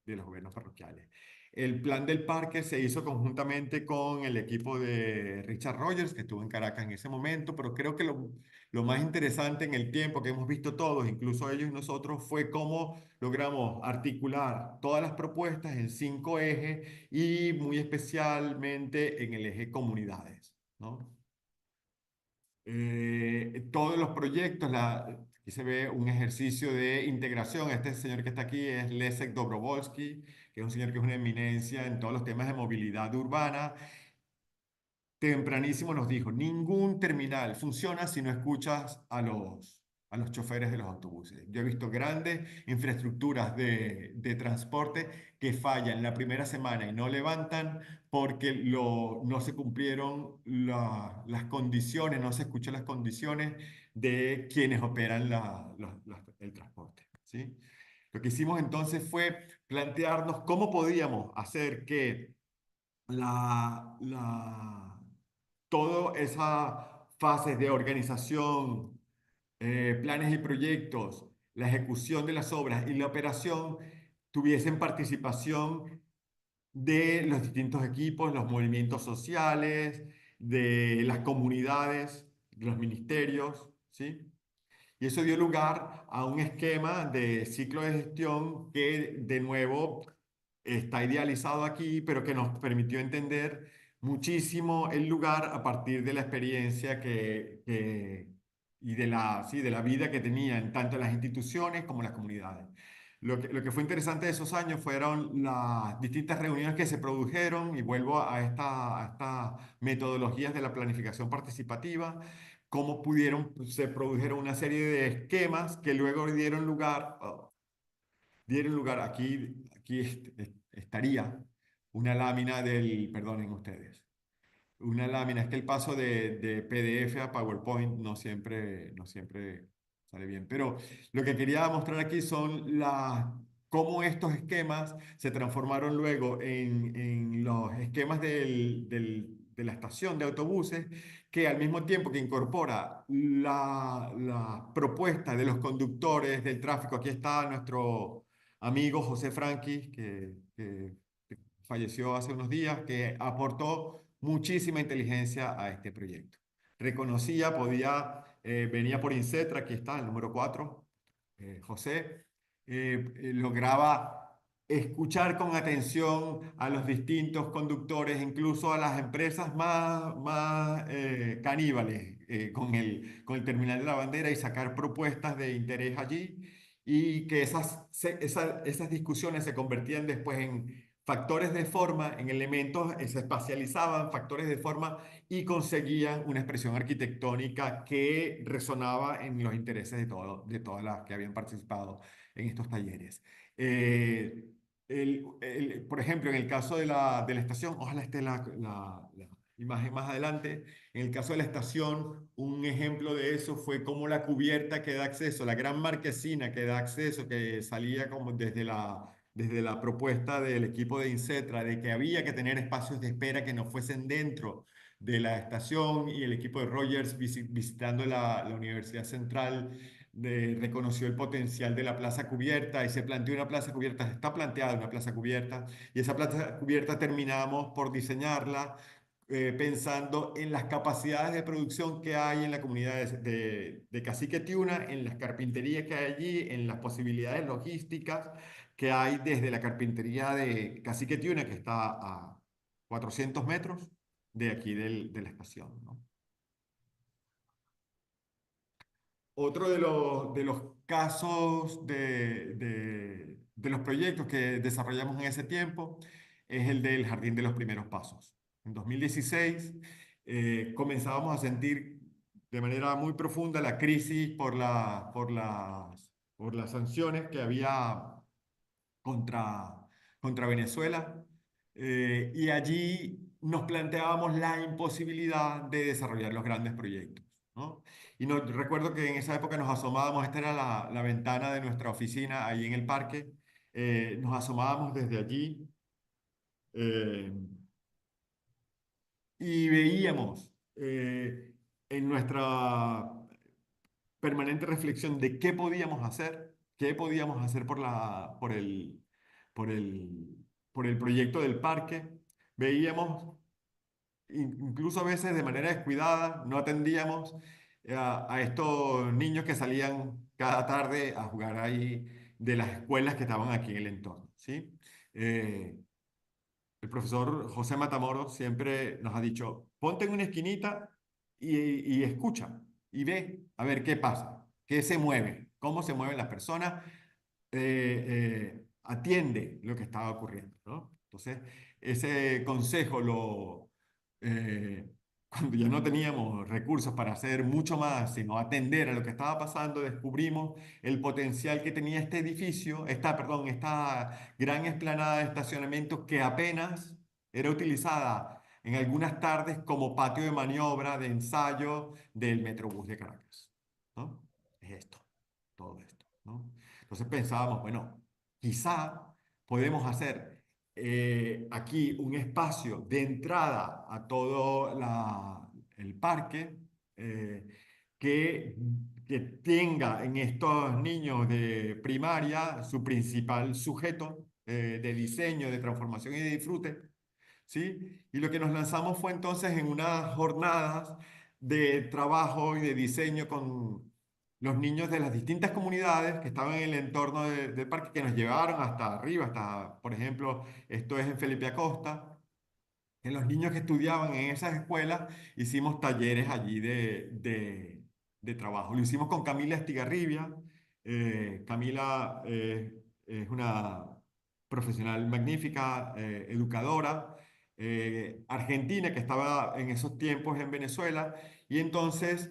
Speaker 2: los gobiernos parroquiales. El plan del parque se hizo conjuntamente con el equipo de Richard Rogers, que estuvo en Caracas en ese momento, pero creo que lo más interesante en el tiempo que hemos visto todos, incluso ellos y nosotros, fue cómo logramos articular todas las propuestas en 5 ejes y muy especialmente en el eje comunidades, ¿no? Todos los proyectos, aquí se ve un ejercicio de integración. Este señor que está aquí es Leszek Dobrovolsky, que es un señor que es una eminencia en todos los temas de movilidad urbana. Tempranísimo nos dijo, ningún terminal funciona si no escuchas a los choferes de los autobuses. Yo he visto grandes infraestructuras de transporte que fallan la primera semana y no levantan porque no se cumplieron las condiciones, no se escuchan las condiciones de quienes operan el transporte, ¿sí? Lo que hicimos entonces fue plantearnos cómo podíamos hacer que la, la, todas esas fases de organización, planes y proyectos, la ejecución de las obras y la operación tuviesen participación de los distintos equipos, los movimientos sociales, de las comunidades, de los ministerios, ¿sí? Y eso dio lugar a un esquema de ciclo de gestión que, de nuevo, está idealizado aquí, pero que nos permitió entender muchísimo el lugar a partir de la experiencia y sí, de la vida que tenían tanto las instituciones como las comunidades. Lo que fue interesante de esos años fueron las distintas reuniones que se produjeron, y vuelvo a estas metodologías de la planificación participativa, cómo se produjeron una serie de esquemas que luego dieron lugar, aquí estaría una lámina perdonen ustedes, una lámina, es que el paso de PDF a PowerPoint no siempre sale bien, pero lo que quería mostrar aquí son cómo estos esquemas se transformaron luego en los esquemas de la estación de autobuses, que al mismo tiempo que incorpora la propuesta de los conductores del tráfico. Aquí está nuestro amigo José Franqui, que falleció hace unos días, que aportó muchísima inteligencia a este proyecto. Reconocía, venía por Incetra, aquí está el número 4, José, lograba escuchar con atención a los distintos conductores, incluso a las empresas más caníbales, con el terminal de la bandera, y sacar propuestas de interés allí, y que esas discusiones se convertían después en factores de forma, en elementos, se espacializaban factores de forma y conseguían una expresión arquitectónica que resonaba en los intereses de todas las que habían participado en estos talleres. Eh, por ejemplo, en el caso de la estación, ojalá esté la imagen más adelante. En el caso de la estación, un ejemplo de eso fue cómo la cubierta que da acceso, la gran marquesina que da acceso, que salía como desde la propuesta del equipo de Incetra, de que había que tener espacios de espera que no fuesen dentro de la estación, y el equipo de Rogers visitando la Universidad Central reconoció el potencial de la plaza cubierta y se planteó una plaza cubierta, está planteada una plaza cubierta, y esa plaza cubierta terminamos por diseñarla pensando en las capacidades de producción que hay en la comunidad de Cacique Tiuna, en las carpinterías que hay allí, en las posibilidades logísticas que hay desde la carpintería de Cacique Tiuna, que está a 400 metros de aquí de la estación, ¿no? Otro de los casos de los proyectos que desarrollamos en ese tiempo es el del Jardín de los Primeros Pasos. En 2016 comenzábamos a sentir de manera muy profunda la crisis por las sanciones que había contra Venezuela, y allí nos planteábamos la imposibilidad de desarrollar los grandes proyectos, ¿no? Y recuerdo que en esa época nos asomábamos, esta era la ventana de nuestra oficina ahí en el parque, nos asomábamos desde allí, eh, y veíamos en nuestra permanente reflexión de qué podíamos hacer por el por el proyecto del parque, veíamos, incluso a veces de manera descuidada, no atendíamos a estos niños que salían cada tarde a jugar ahí de las escuelas que estaban aquí en el entorno, ¿sí? Eh, el profesor José Matamoros siempre nos ha dicho, ponte en una esquinita y escucha y ve a ver qué pasa, qué se mueve, cómo se mueven las personas, atiende lo que estaba ocurriendo, ¿no? Entonces, ese consejo eh, cuando ya no teníamos recursos para hacer mucho más, sino atender a lo que estaba pasando, descubrimos el potencial que tenía este edificio, esta gran explanada de estacionamiento que apenas era utilizada en algunas tardes como patio de maniobra, de ensayo del Metrobús de Caracas, ¿no? Es esto, todo esto, ¿no? Entonces pensábamos, bueno, quizá podemos hacer aquí un espacio de entrada a todo el parque eh, que, que tenga en estos niños de primaria su principal sujeto de diseño, de transformación y de disfrute, ¿sí? Y lo que nos lanzamos fue entonces en unas jornadas de trabajo y de diseño con los niños de las distintas comunidades que estaban en el entorno del parque, que nos llevaron hasta arriba, hasta, por ejemplo, esto es en Felipe Acosta. En los niños que estudiaban en esas escuelas hicimos talleres allí de trabajo. Lo hicimos con Camila Estigarribia. Camila es una profesional magnífica, educadora, argentina que estaba en esos tiempos en Venezuela y entonces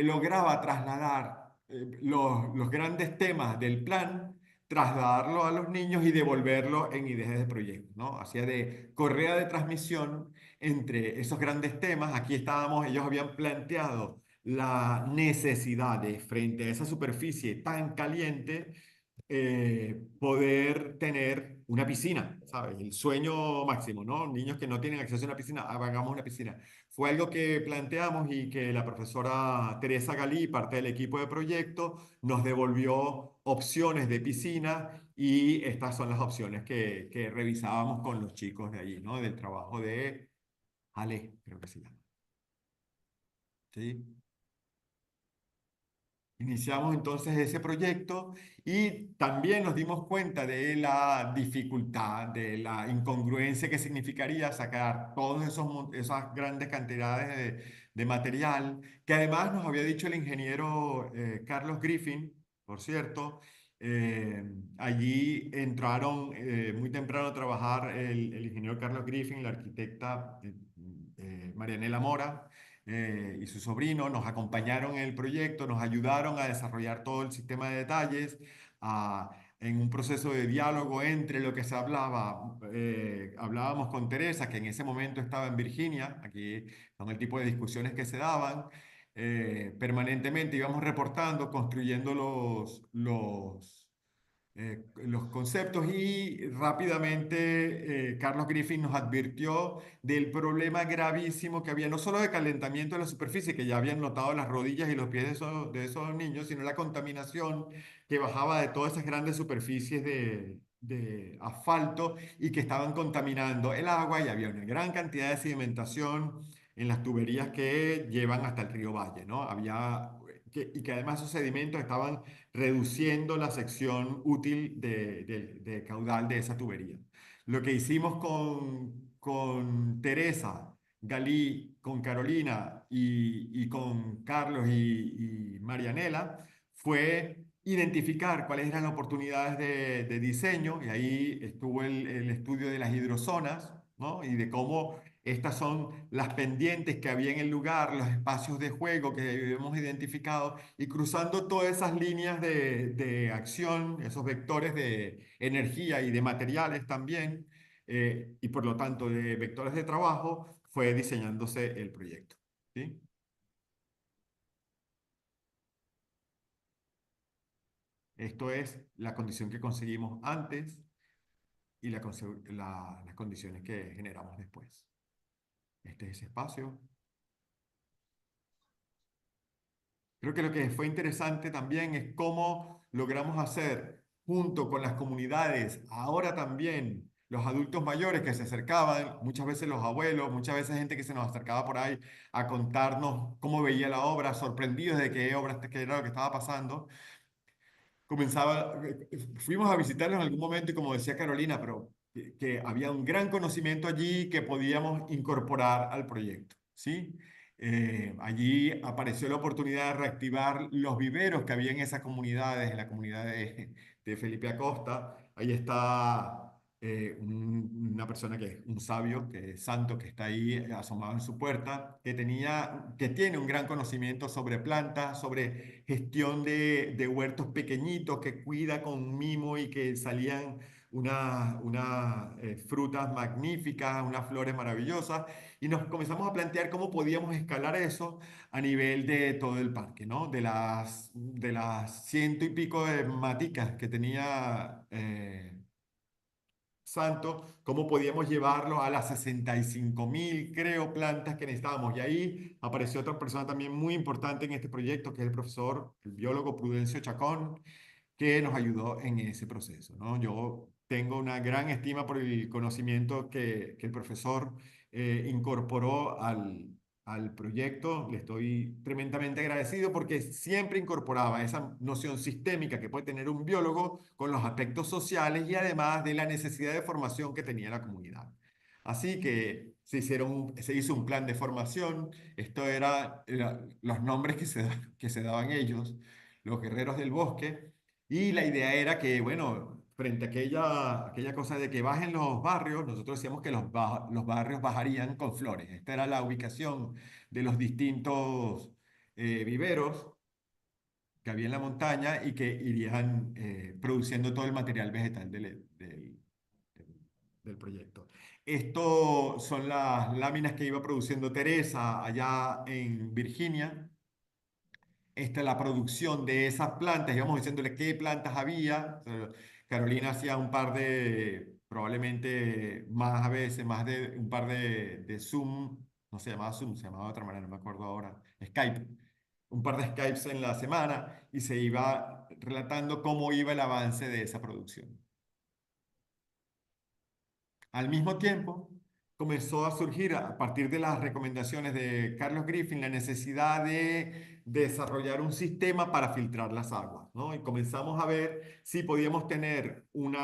Speaker 2: lograba trasladar los grandes temas del plan, trasladarlo a los niños y devolverlo en ideas de proyecto, ¿no? Hacía de correa de transmisión entre esos grandes temas. Aquí estábamos, ellos habían planteado la necesidad de, frente a esa superficie tan caliente, poder tener una piscina, ¿sabes? El sueño máximo, ¿no? Niños que no tienen acceso a una piscina, hagamos una piscina. Fue algo que planteamos y que la profesora Teresa Galí, parte del equipo de proyecto, nos devolvió opciones de piscina y estas son las opciones que revisábamos con los chicos de allí, ¿no? Del trabajo de Ale, creo que se llama. ¿Sí? Iniciamos entonces ese proyecto y también nos dimos cuenta de la dificultad, de la incongruencia que significaría sacar todos esas grandes cantidades de material, que además nos había dicho el ingeniero Carlos Griffin, por cierto. eh, Allí entraron muy temprano a trabajar el ingeniero Carlos Griffin, la arquitecta Marianela Mora y su sobrino nos acompañaron en el proyecto, nos ayudaron a desarrollar todo el sistema de detalles, en un proceso de diálogo entre lo que se hablaba. Hablábamos con Teresa, que en ese momento estaba en Virginia, aquí son el tipo de discusiones que se daban. Permanentemente íbamos reportando, construyendo los conceptos y rápidamente Carlos Griffin nos advirtió del problema gravísimo que había, no solo de calentamiento de la superficie, que ya habían notado las rodillas y los pies de esos niños, sino la contaminación que bajaba de todas esas grandes superficies de asfalto y que estaban contaminando el agua y había una gran cantidad de sedimentación en las tuberías que llevan hasta el río Valle, ¿no? Y que además esos sedimentos estaban reduciendo la sección útil de caudal de esa tubería. Lo que hicimos con Teresa, Galí, con Carolina y con Carlos y Marianela fue identificar cuáles eran las oportunidades de diseño y ahí estuvo el estudio de las hidrozonas, ¿no? Y de cómo estas son las pendientes que había en el lugar, los espacios de juego que hemos identificado y cruzando todas esas líneas de acción, esos vectores de energía y de materiales también, y por lo tanto de vectores de trabajo, fue diseñándose el proyecto. ¿Sí? Esto es la condición que conseguimos antes y las condiciones que generamos después. Este es ese espacio. Creo que lo que fue interesante también es cómo logramos hacer, junto con las comunidades, ahora también los adultos mayores que se acercaban, muchas veces los abuelos, muchas veces gente que se nos acercaba por ahí a contarnos cómo veía la obra, sorprendidos de qué obra, qué era lo que estaba pasando. Fuimos a visitarlos en algún momento y como decía Carolina, pero que había un gran conocimiento allí que podíamos incorporar al proyecto, ¿sí? Allí apareció la oportunidad de reactivar los viveros que había en esas comunidades, en la comunidad de Felipe Acosta. Ahí está una persona que es un sabio, que es santo, que está ahí asomado en su puerta, que tiene un gran conocimiento sobre plantas, sobre gestión de huertos pequeñitos, que cuida con mimo y que salían unas frutas magníficas, unas flores maravillosas, y nos comenzamos a plantear cómo podíamos escalar eso a nivel de todo el parque, ¿no? De las ciento y pico de maticas que tenía Santo, cómo podíamos llevarlo a las 65.000, creo, plantas que necesitábamos. Y ahí apareció otra persona también muy importante en este proyecto, que es el profesor, el biólogo Prudencio Chacón, que nos ayudó en ese proceso, ¿no? Yo tengo una gran estima por el conocimiento que el profesor incorporó al proyecto. Le estoy tremendamente agradecido porque siempre incorporaba esa noción sistémica que puede tener un biólogo con los aspectos sociales y además de la necesidad de formación que tenía la comunidad. Así que se hizo un plan de formación. Esto era los nombres que se daban ellos, los guerreros del bosque. Y la idea era que, bueno, frente a aquella cosa de que bajen los barrios, nosotros decíamos que los barrios bajarían con flores. Esta era la ubicación de los distintos viveros que había en la montaña y que irían produciendo todo el material vegetal del proyecto. Esto son las láminas que iba produciendo Teresa allá en Virginia. Esta es la producción de esas plantas, íbamos diciéndole qué plantas había. Carolina hacía un par de, probablemente más a veces, más de un par de Zoom, no se llamaba Zoom, se llamaba de otra manera, no me acuerdo ahora, Skype, un par de Skypes en la semana y se iba relatando cómo iba el avance de esa producción. Al mismo tiempo, comenzó a surgir a partir de las recomendaciones de Carlos Griffin la necesidad de desarrollar un sistema para filtrar las aguas, ¿no? Y comenzamos a ver si podíamos tener un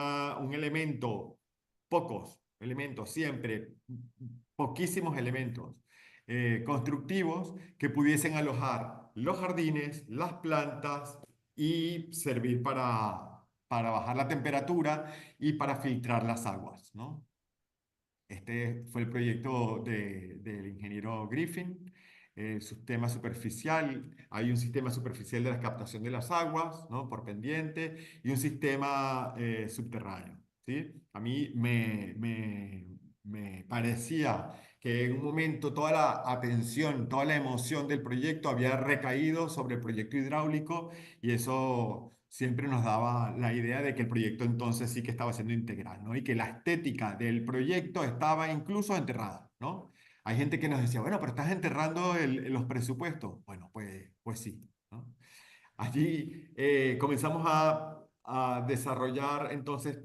Speaker 2: elemento, pocos elementos, siempre, poquísimos elementos constructivos que pudiesen alojar los jardines, las plantas y servir para bajar la temperatura y para filtrar las aguas, ¿no? Este fue el proyecto del ingeniero Griffin. Sistema superficial, hay un sistema superficial de la captación de las aguas, ¿no? Por pendiente, y un sistema subterráneo, ¿sí? A mí me parecía que en un momento toda la atención, toda la emoción del proyecto había recaído sobre el proyecto hidráulico y eso siempre nos daba la idea de que el proyecto entonces sí que estaba siendo integral, ¿no? Y que la estética del proyecto estaba incluso enterrada, ¿no? Hay gente que nos decía, bueno, pero estás enterrando los presupuestos. Bueno, pues sí, ¿no? Allí comenzamos a desarrollar entonces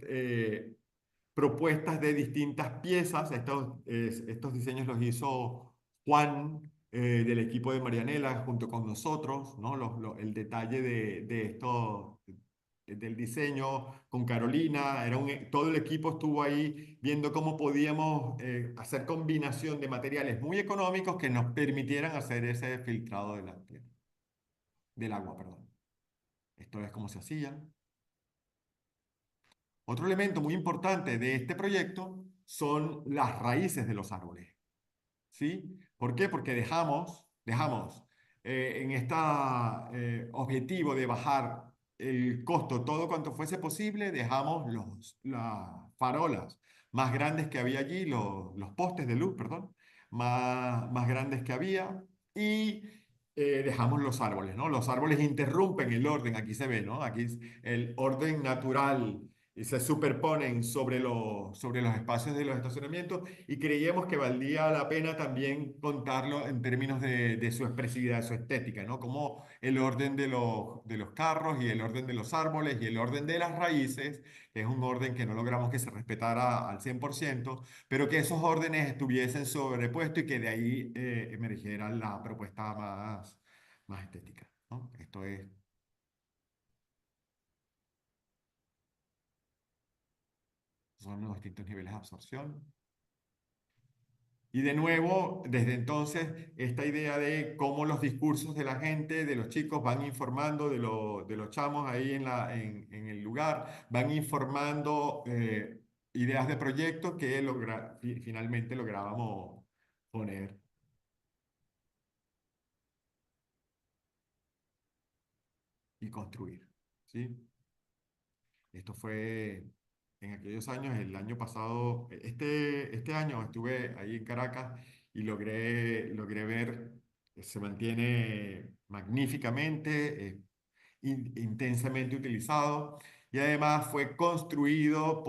Speaker 2: propuestas de distintas piezas. Estos diseños los hizo Juan del equipo de Marianela junto con nosotros, ¿no? El detalle de esto, del diseño con Carolina, todo el equipo estuvo ahí viendo cómo podíamos hacer combinación de materiales muy económicos que nos permitieran hacer ese filtrado del agua, perdón. Esto es cómo se hacía. Otro elemento muy importante de este proyecto son las raíces de los árboles, ¿sí? ¿Por qué? Porque dejamos en este objetivo de bajar el costo todo cuanto fuese posible, dejamos las farolas más grandes que había allí, los postes de luz, perdón, más grandes que había y dejamos los árboles, ¿no? Los árboles interrumpen el orden, aquí se ve, ¿no? Aquí es el orden natural y se superponen sobre los espacios de los estacionamientos y creíamos que valdría la pena también contarlo en términos de su expresividad, de su estética, ¿no? Como el orden de los carros y el orden de los árboles y el orden de las raíces, que es un orden que no logramos que se respetara al 100%, pero que esos órdenes estuviesen sobrepuestos y que de ahí emergiera la propuesta más estética, ¿no? Esto es, son los distintos niveles de absorción. Y de nuevo, desde entonces, esta idea de cómo los discursos de la gente, de los chicos, van informando de los chamos ahí en el lugar, van informando ideas de proyectos que finalmente lográbamos poner y construir. ¿Sí? Esto fue en aquellos años, el año pasado, este año estuve ahí en Caracas y logré ver que se mantiene magníficamente, intensamente utilizado y además fue construido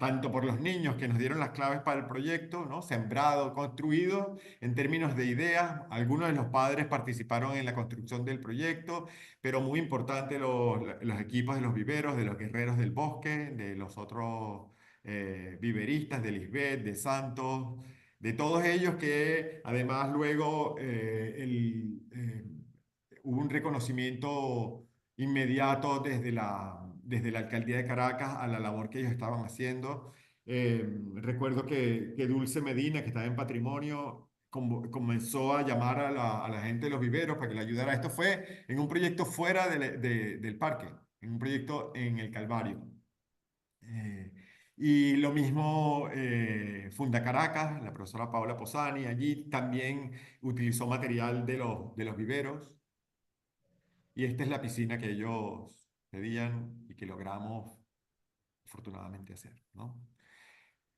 Speaker 2: tanto por los niños que nos dieron las claves para el proyecto, ¿no? Sembrado, construido en términos de ideas. Algunos de los padres participaron en la construcción del proyecto, pero muy importante los equipos de los viveros, de los guerreros del bosque, de los otros viveristas, de Lisbeth, de Santos, de todos ellos que además luego hubo un reconocimiento inmediato desde la alcaldía de Caracas a la labor que ellos estaban haciendo. Recuerdo que Dulce Medina, que estaba en patrimonio, comenzó a llamar a la gente de los viveros para que le ayudara. Esto fue en un proyecto fuera del parque, en un proyecto en el Calvario. Eh, y lo mismo Funda Caracas, la profesora Paola Posani, allí también utilizó material de los viveros. Y esta es la piscina que ellos pedían y que logramos afortunadamente hacer, ¿no?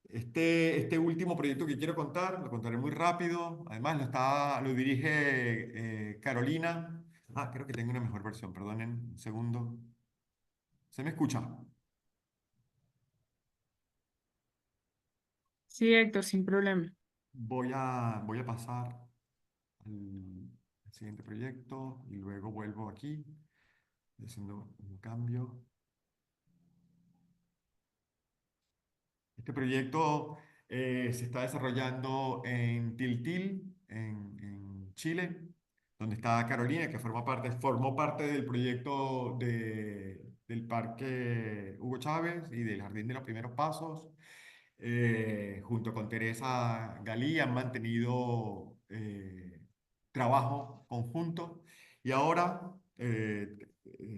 Speaker 2: Este último proyecto que quiero contar, lo contaré muy rápido. Además, lo dirige Carolina. Ah, creo que tengo una mejor versión, perdonen un segundo. ¿Se me escucha?
Speaker 1: Sí, Héctor, sin problema.
Speaker 2: Voy a pasar al siguiente proyecto y luego vuelvo aquí, haciendo un cambio. Este proyecto se está desarrollando en Tiltil, en Chile, donde está Carolina, que formó parte del proyecto del Parque Hugo Chávez y del Jardín de los Primeros Pasos. Junto con Teresa Galí han mantenido trabajo conjunto y ahora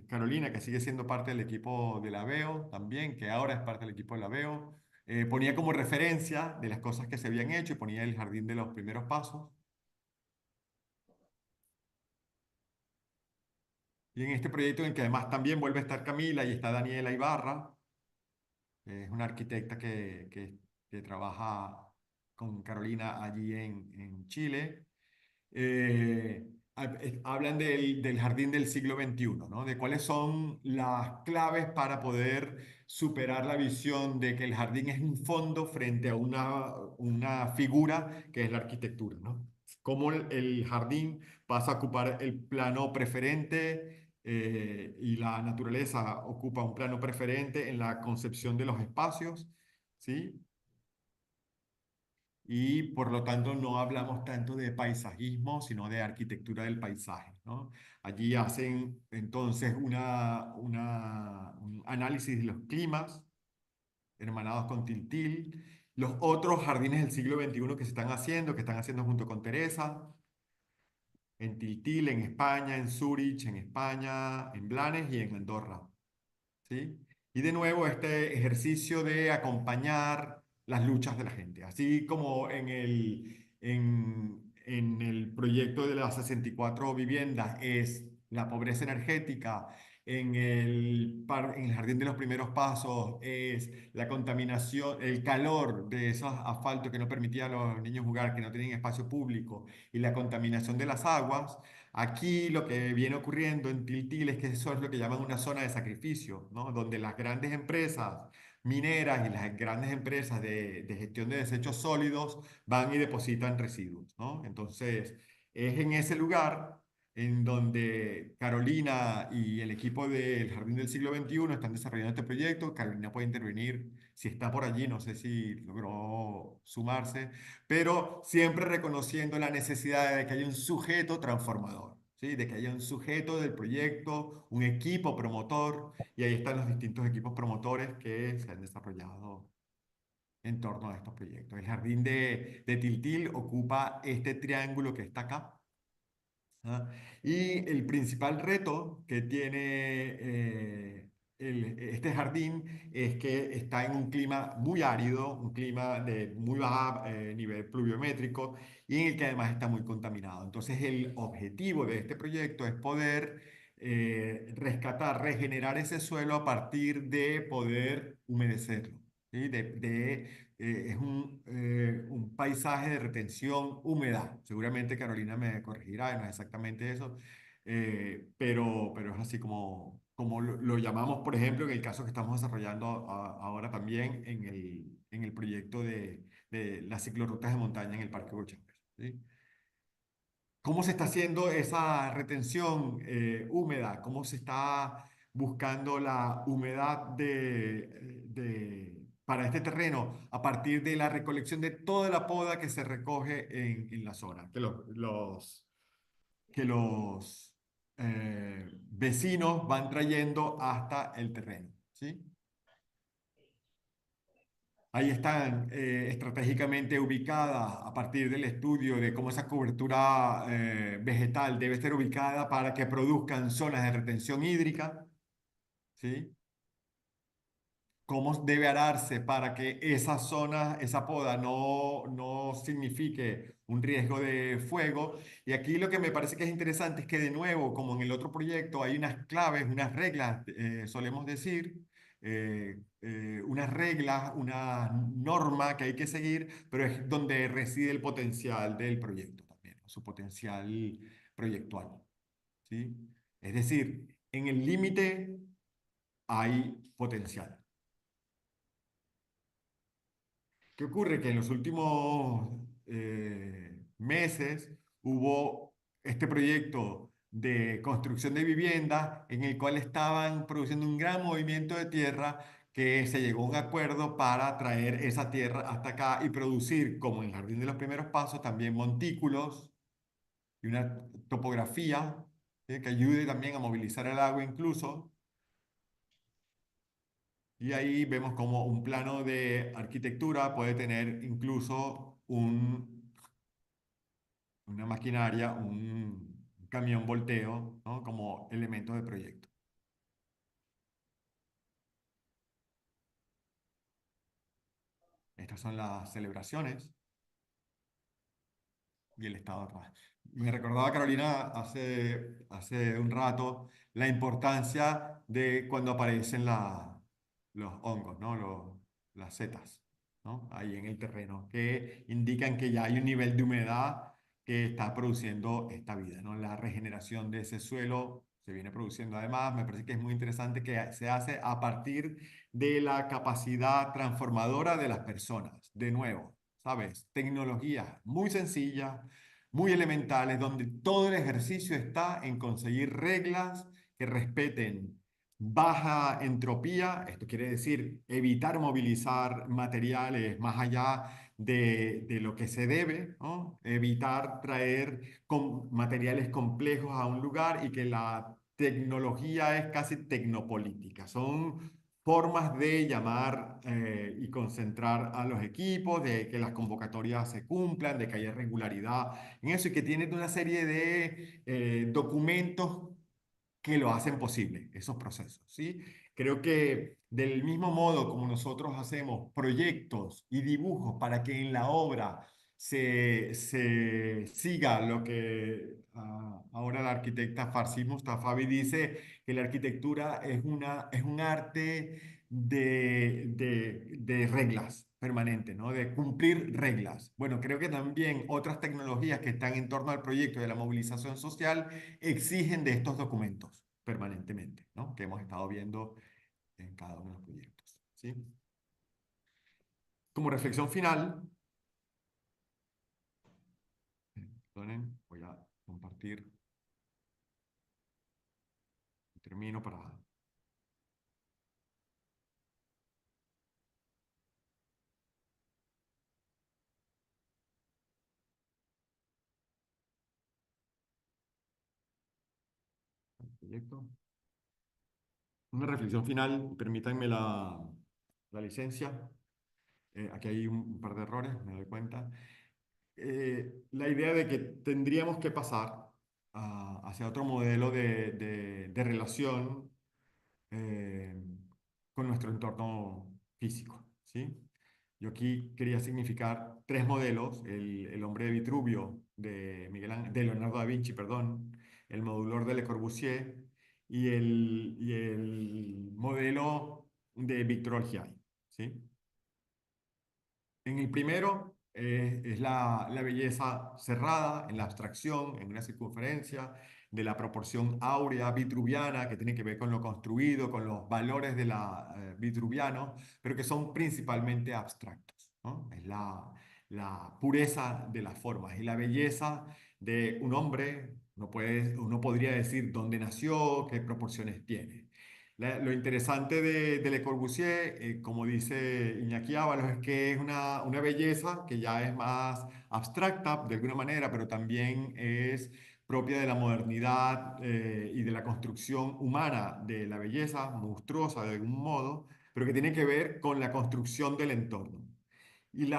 Speaker 2: Carolina, que sigue siendo parte del equipo de la VEO también, que ahora es parte del equipo de la VEO, ponía como referencia de las cosas que se habían hecho y ponía el jardín de los primeros pasos. Y en este proyecto en el que además también vuelve a estar Camila y está Daniela Ibarra, es una arquitecta que trabaja con Carolina allí en Chile. Hablan del jardín del siglo XXI, ¿no? De cuáles son las claves para poder superar la visión de que el jardín es un fondo frente a una figura que es la arquitectura, ¿no? Cómo el jardín pasa a ocupar el plano preferente y la naturaleza ocupa un plano preferente en la concepción de los espacios, ¿sí? Y por lo tanto no hablamos tanto de paisajismo, sino de arquitectura del paisaje, ¿no? Allí hacen entonces un análisis de los climas hermanados con Tiltil, los otros jardines del siglo XXI que están haciendo junto con Teresa, en Tiltil, en España, en Zúrich, en España, en Blanes y en Andorra. ¿Sí? Y de nuevo este ejercicio de acompañar las luchas de la gente, así como en el proyecto de las 64 viviendas es la pobreza energética, en el Jardín de los Primeros Pasos es la contaminación, el calor de esos asfaltos que no permitían a los niños jugar, que no tenían espacio público, y la contaminación de las aguas. Aquí lo que viene ocurriendo en Tiltil es que eso es lo que llaman una zona de sacrificio, ¿no? Donde las grandes empresas mineras y las grandes empresas de gestión de desechos sólidos van y depositan residuos, ¿no? Entonces, es en ese lugar en donde Carolina y el equipo del Jardín del Siglo XXI están desarrollando este proyecto. Carolina puede intervenir si está por allí, no sé si logró sumarse, pero siempre reconociendo la necesidad de que haya un sujeto transformador, ¿sí? De que haya un sujeto del proyecto, un equipo promotor, y ahí están los distintos equipos promotores que se han desarrollado en torno a estos proyectos. El Jardín de Tiltil ocupa este triángulo que está acá. ¿Ah? Y el principal reto que tiene este jardín es que está en un clima muy árido, un clima de muy bajo nivel pluviométrico y en el que además está muy contaminado. Entonces el objetivo de este proyecto es poder rescatar, regenerar ese suelo a partir de poder humedecerlo. ¿Sí? Es un paisaje de retención húmeda. Seguramente Carolina me corregirá, no es exactamente eso, pero es así como lo llamamos, por ejemplo, en el caso que estamos desarrollando ahora también en el proyecto de las ciclorrutas de montaña en el Parque Bolívar. ¿Sí? ¿Cómo se está haciendo esa retención húmeda? ¿Cómo se está buscando la humedad para este terreno a partir de la recolección de toda la poda que se recoge en la zona? Que los vecinos van trayendo hasta el terreno. ¿Sí? Ahí están estratégicamente ubicadas a partir del estudio de cómo esa cobertura vegetal debe ser ubicada para que produzcan zonas de retención hídrica, ¿sí? Cómo debe ararse para que esa zona, esa poda no signifique un riesgo de fuego. Y aquí lo que me parece que es interesante es que de nuevo, como en el otro proyecto, hay unas claves, unas reglas, solemos decir, unas reglas, una norma que hay que seguir, pero es donde reside el potencial del proyecto también, su potencial proyectual, ¿sí? Es decir, en el límite hay potencial. ¿Qué ocurre? Que en los últimos meses hubo este proyecto de construcción de viviendas en el cual estaban produciendo un gran movimiento de tierra que se llegó a un acuerdo para traer esa tierra hasta acá y producir, como en el Jardín de los Primeros Pasos, también montículos y una topografía que ayude también a movilizar el agua incluso. Y ahí vemos como un plano de arquitectura puede tener incluso una maquinaria, un camión volteo, ¿no? Como elementos de proyecto. Estas son las celebraciones y el estado atrás. Me recordaba Carolina hace un rato la importancia de cuando aparecen los hongos, ¿no? Las setas, ¿no? Ahí en el terreno, que indican que ya hay un nivel de humedad que está produciendo esta vida, ¿no? La regeneración de ese suelo se viene produciendo. Además, me parece que es muy interesante que se hace a partir de la capacidad transformadora de las personas. De nuevo, ¿sabes? Tecnologías muy sencillas, muy elementales, donde todo el ejercicio está en conseguir reglas que respeten baja entropía. Esto quiere decir evitar movilizar materiales más allá de lo que se debe, ¿no? Evitar traer materiales complejos a un lugar y que la tecnología es casi tecnopolítica. Son formas de llamar y concentrar a los equipos, de que las convocatorias se cumplan, de que haya regularidad en eso y que tienen una serie de documentos que lo hacen posible, esos procesos, ¿sí? Creo que del mismo modo como nosotros hacemos proyectos y dibujos para que en la obra se siga lo que ahora la arquitecta Farsi Mustafavi dice, que la arquitectura es un arte de reglas, permanente, ¿no? De cumplir reglas. Bueno, creo que también otras tecnologías que están en torno al proyecto de la movilización social exigen de estos documentos permanentemente, ¿no? Que hemos estado viendo en cada uno de los proyectos, ¿sí? Como reflexión final, perdonen, voy a compartir, termino para... el proyecto. Una reflexión final, permítanme la licencia. Aquí hay un par de errores, me doy cuenta. La idea de que tendríamos que pasar hacia otro modelo de relación eh, con nuestro entorno físico, ¿sí? Yo aquí quería significar tres modelos: el hombre de Vitruvio de Leonardo da Vinci, perdón, el modulor de Le Corbusier y el modelo de Victor Olgiay, ¿sí? En el primero es la belleza cerrada, en la abstracción, en una circunferencia, de la proporción áurea vitruviana, que tiene que ver con lo construido, con los valores de la vitruviano, pero que son principalmente abstractos, ¿no? Es la pureza de las formas y la belleza de un hombre. Uno podría decir dónde nació, qué proporciones tiene. Lo interesante de Le Corbusier, como dice Iñaki Ábalos, es que es una belleza que ya es más abstracta de alguna manera, pero también es propia de la modernidad y de la construcción humana de la belleza, monstruosa de algún modo, pero que tiene que ver con la construcción del entorno. Y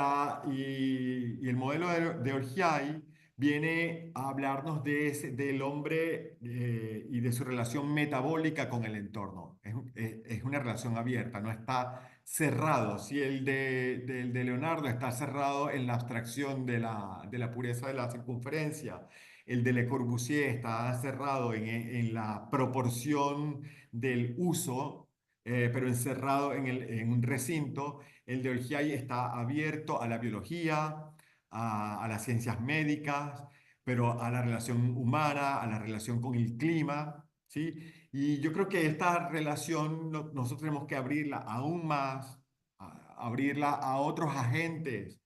Speaker 2: el modelo de Orgiai viene a hablarnos del hombre y de su relación metabólica con el entorno. Es una relación abierta, no está cerrado. Si el de Leonardo está cerrado en la abstracción de la pureza de la circunferencia, el de Le Corbusier está cerrado en la proporción del uso, pero encerrado en un recinto. El de Olgiay está abierto a la biología, a las ciencias médicas, pero a la relación humana, a la relación con el clima, ¿sí? Y yo creo que esta relación nosotros tenemos que abrirla aún más, abrirla a otros agentes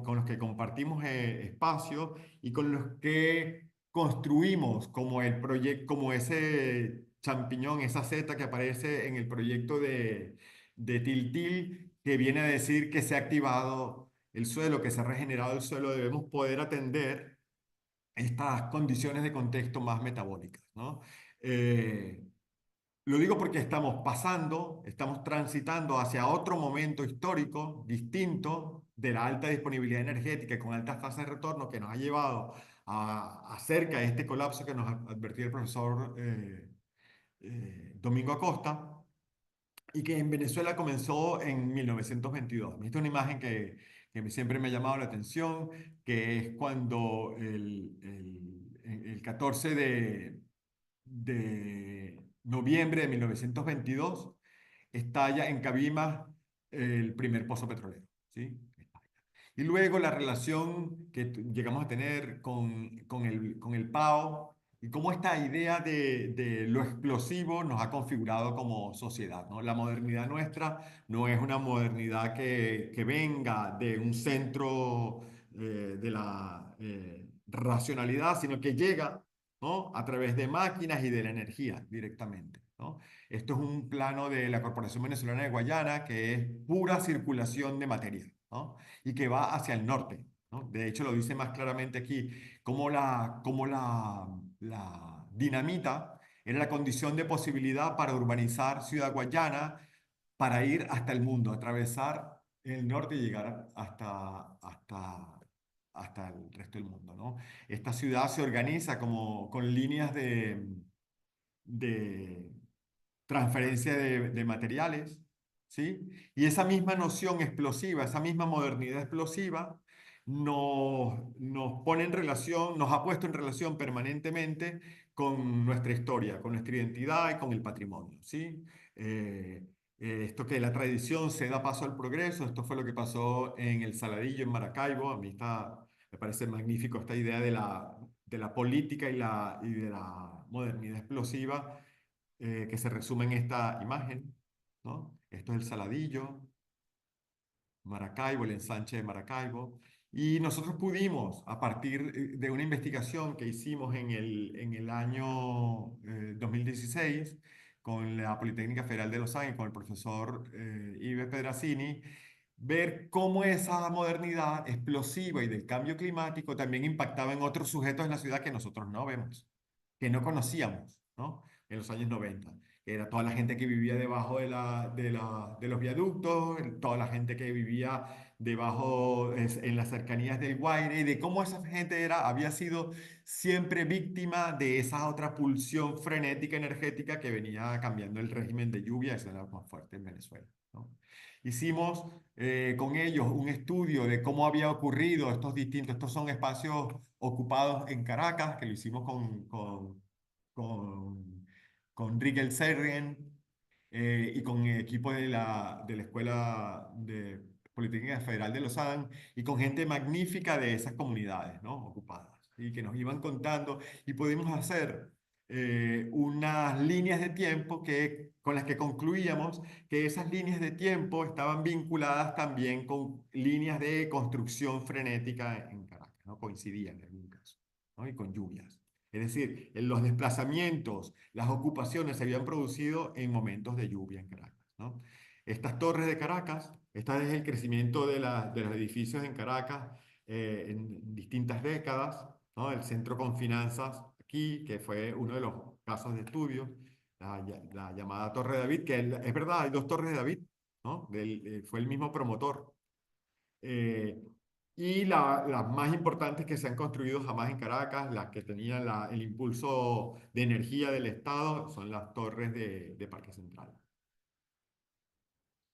Speaker 2: con los que compartimos espacio y con los que construimos como el proyecto, como ese champiñón, esa seta que aparece en el proyecto de Tiltil, que viene a decir que se ha activado el suelo, que se ha regenerado el suelo. Debemos poder atender estas condiciones de contexto más metabólicas, ¿no? Eh, lo digo porque estamos transitando hacia otro momento histórico distinto de la alta disponibilidad energética con altas tasas de retorno que nos ha llevado a cerca de este colapso que nos advertió el profesor Domingo Acosta, y que en Venezuela comenzó en 1922. Esta es una imagen que siempre me ha llamado la atención, que es cuando el 14 de noviembre de 1922 estalla en Cabimas el primer pozo petrolero, ¿sí? Y luego la relación que llegamos a tener con el PAO y cómo esta idea de lo explosivo nos ha configurado como sociedad, ¿no? La modernidad nuestra no es una modernidad que venga de un centro de la racionalidad, sino que llega, ¿no? A través de máquinas y de la energía directamente, ¿no? Esto es un plano de la Corporación Venezolana de Guayana que es pura circulación de materia, ¿no? Y que va hacia el norte, ¿no? De hecho, lo dice más claramente aquí, como la dinamita era la condición de posibilidad para urbanizar Ciudad Guayana, para ir hasta el mundo, atravesar el norte y llegar hasta el resto del mundo, ¿no? Esta ciudad se organiza como con líneas de transferencia de materiales, ¿sí? Y esa misma noción explosiva, esa misma modernidad explosiva, nos pone en relación, nos ha puesto en relación permanentemente con nuestra historia, con nuestra identidad y con el patrimonio, ¿sí? Eh, esto que la tradición se da paso al progreso, esto fue lo que pasó en el Saladillo, en Maracaibo. A mí me parece magnífico esta idea de la política y de la modernidad explosiva que se resume en esta imagen, ¿no? Esto es el Saladillo, Maracaibo, el ensanche de Maracaibo. Y nosotros pudimos, a partir de una investigación que hicimos en el año 2016 con la Politécnica Federal de Los Ángeles, con el profesor Ives Pedrazzini, ver cómo esa modernidad explosiva y del cambio climático también impactaba en otros sujetos en la ciudad que nosotros no vemos, que no conocíamos, ¿no? En los años 90. Era toda la gente que vivía debajo de los viaductos, toda la gente que vivía debajo, en las cercanías del Guaire, y de cómo esa gente había sido siempre víctima de esa otra pulsión frenética energética que venía cambiando el régimen de lluvia, eso era lo más fuerte en Venezuela, ¿no? Hicimos con ellos un estudio de cómo había ocurrido estos son espacios ocupados en Caracas, que lo hicimos con, con Rigel Sergen y con el equipo de la Escuela de Politécnica Federal de Lausanne y con gente magnífica de esas comunidades, ¿no? Ocupadas y que nos iban contando y pudimos hacer unas líneas de tiempo con las que concluíamos que esas líneas de tiempo estaban vinculadas también con líneas de construcción frenética en Caracas, ¿no? Coincidían en algún caso, ¿no? Y con lluvias. Es decir, los desplazamientos, las ocupaciones se habían producido en momentos de lluvia en Caracas, ¿no? Estas torres de Caracas, este es el crecimiento de los edificios en Caracas en distintas décadas, ¿no? El centro con finanzas aquí, que fue uno de los casos de estudio, la llamada Torre de David, que es verdad, hay dos torres de David, ¿no? Fue el mismo promotor. Eh, y las más importantes que se han construido jamás en Caracas, las que tenían el impulso de energía del Estado, son las torres de Parque Central.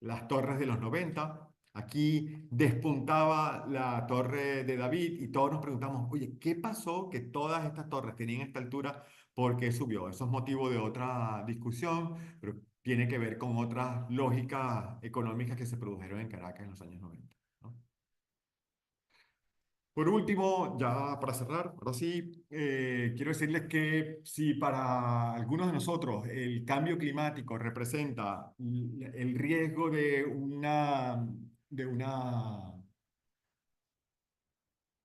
Speaker 2: Las torres de los 90. Aquí despuntaba la torre de David y todos nos preguntamos, oye, ¿qué pasó que todas estas torres tenían esta altura? ¿Por qué subió? Eso es motivo de otra discusión, pero tiene que ver con otras lógicas económicas que se produjeron en Caracas en los años 90, ¿no? Por último, ya para cerrar, ahora sí, quiero decirles que si para algunos de nosotros el cambio climático representa el riesgo de una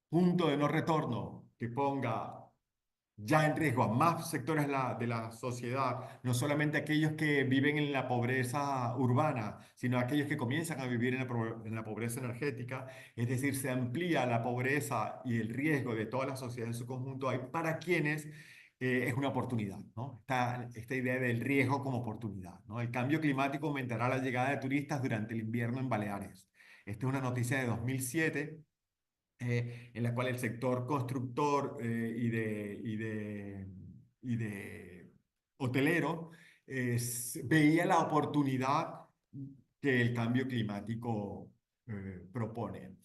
Speaker 2: punto de no retorno que ponga ya en riesgo a más sectores de la sociedad, no solamente aquellos que viven en la pobreza urbana, sino aquellos que comienzan a vivir en la pobreza energética, es decir, se amplía la pobreza y el riesgo de toda la sociedad en su conjunto, hay para quienes es una oportunidad, ¿no? Esta idea del riesgo como oportunidad, ¿no? El cambio climático aumentará la llegada de turistas durante el invierno en Baleares. Esta es una noticia de 2007 en la cual el sector constructor y de hotelero veía la oportunidad que el cambio climático propone.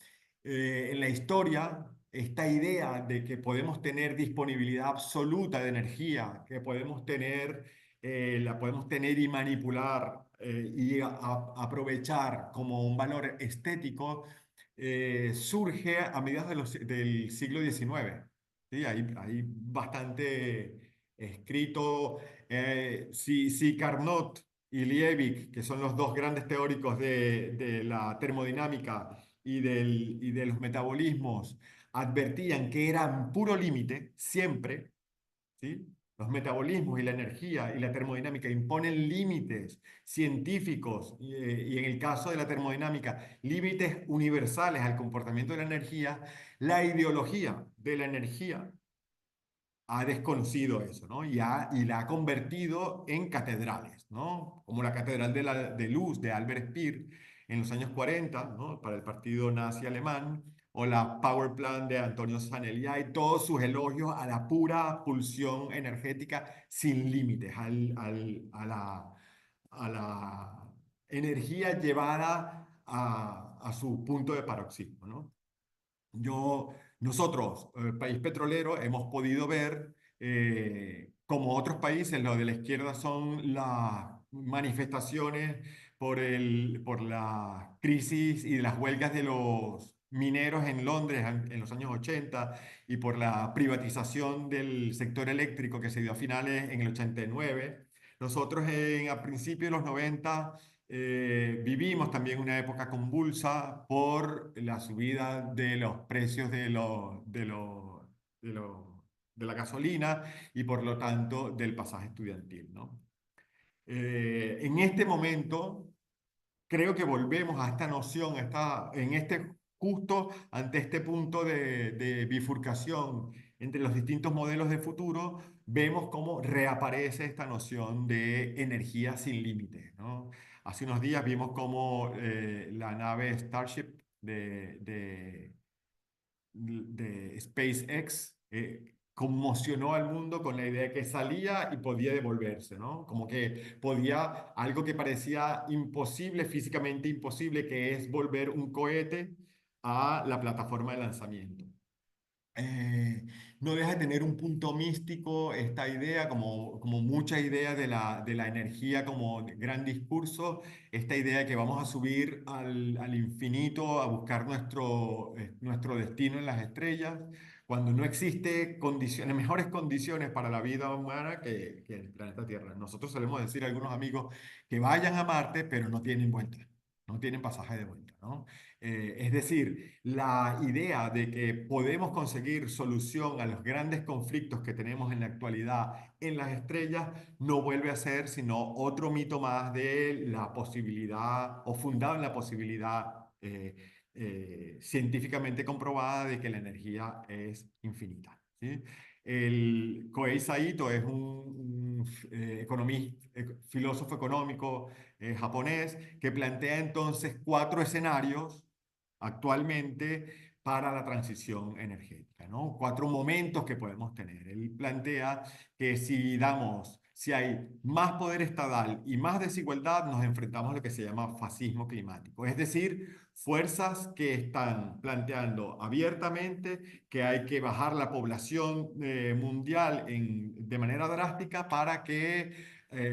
Speaker 2: En la historia, esta idea de que podemos tener disponibilidad absoluta de energía, que podemos tener, la podemos tener y manipular aprovechar como un valor estético, surge a mediados del siglo XIX. ¿Sí? Hay bastante escrito. Si Carnot y Liebig, que son los dos grandes teóricos de la termodinámica y de los metabolismos, advertían que eran puro límite siempre, ¿sí? Los metabolismos y la energía y la termodinámica imponen límites científicos y en el caso de la termodinámica, límites universales al comportamiento de la energía. La ideología de la energía ha desconocido eso, ¿no? Y la ha convertido en catedrales, ¿no? Como la Catedral de Luz de Albert Speer en los años 40, ¿no? Para el partido nazi alemán, o la Power Plant de Antonio Sanelli, y todos sus elogios a la pura pulsión energética sin límites, a la energía llevada a su punto de paroxismo, ¿no? Nosotros, país petrolero, hemos podido ver como otros países, lo de la izquierda son las manifestaciones por la crisis y las huelgas de los mineros en Londres en los años 80 y por la privatización del sector eléctrico que se dio a finales en el 89. Nosotros a principios de los 90 vivimos también una época convulsa por la subida de los precios de de la gasolina y por lo tanto del pasaje estudiantil, ¿no? En este momento creo que volvemos a esta noción, justo ante este punto de bifurcación entre los distintos modelos de futuro, vemos cómo reaparece esta noción de energía sin límites, ¿no? Hace unos días vimos cómo la nave Starship de SpaceX conmocionó al mundo con la idea de que salía y podía devolverse, ¿no? Como que podía, algo que parecía imposible, físicamente imposible, que es volver un cohete a la plataforma de lanzamiento. Eh, no deja de tener un punto místico esta idea, como muchas ideas de la energía como gran discurso, esta idea de que vamos a subir al infinito a buscar nuestro destino en las estrellas, cuando no existe condiciones, mejores condiciones para la vida humana que el planeta Tierra. Nosotros solemos decir a algunos amigos que vayan a Marte, pero no tienen vuelta, no tienen pasaje de vuelta, ¿no? Es decir, la idea de que podemos conseguir solución a los grandes conflictos que tenemos en la actualidad en las estrellas no vuelve a ser sino otro mito más de la posibilidad o fundado en la posibilidad científicamente comprobada de que la energía es infinita, ¿sí? El Kohei Saito es filósofo económico japonés que plantea entonces cuatro escenarios actualmente para la transición energética, ¿no? Cuatro momentos que podemos tener. Él plantea que si hay más poder estatal y más desigualdad, nos enfrentamos a lo que se llama fascismo climático, es decir, fuerzas que están planteando abiertamente que hay que bajar la población mundial de manera drástica para que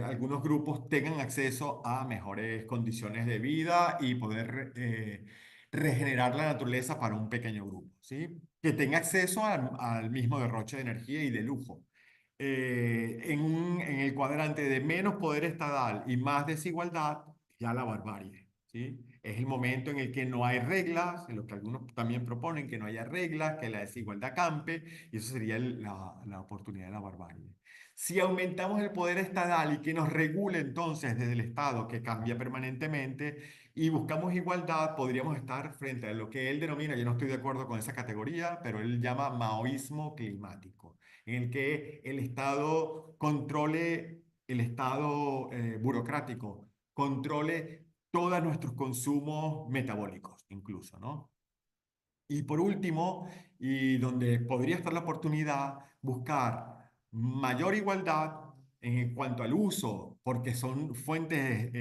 Speaker 2: algunos grupos tengan acceso a mejores condiciones de vida y poder regenerar la naturaleza para un pequeño grupo, ¿sí? Que tenga acceso al mismo derroche de energía y de lujo. En el cuadrante de menos poder estatal y más desigualdad, ya la barbarie, ¿sí? Es el momento en el que no hay reglas, en lo que algunos también proponen que no haya reglas, que la desigualdad campe, y eso sería la oportunidad de la barbarie. Si aumentamos el poder estatal y que nos regule entonces desde el Estado, que cambia permanentemente, y buscamos igualdad, podríamos estar frente a lo que él denomina, yo no estoy de acuerdo con esa categoría, pero él llama maoísmo climático, en el que el Estado controle, el Estado burocrático controle todos nuestros consumos metabólicos, incluso, ¿no? Y por último, y donde podría estar la oportunidad, buscar mayor igualdad en cuanto al uso, porque son fuentes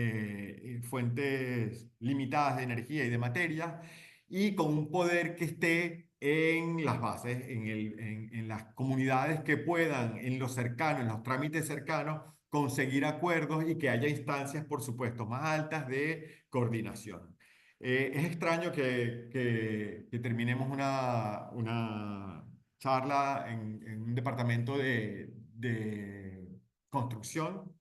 Speaker 2: limitadas de energía y de materia, y con un poder que esté en las bases, en las comunidades que puedan, en lo cercano, en los trámites cercanos, conseguir acuerdos y que haya instancias, por supuesto, más altas de coordinación. Es extraño que terminemos una charla en un departamento de construcción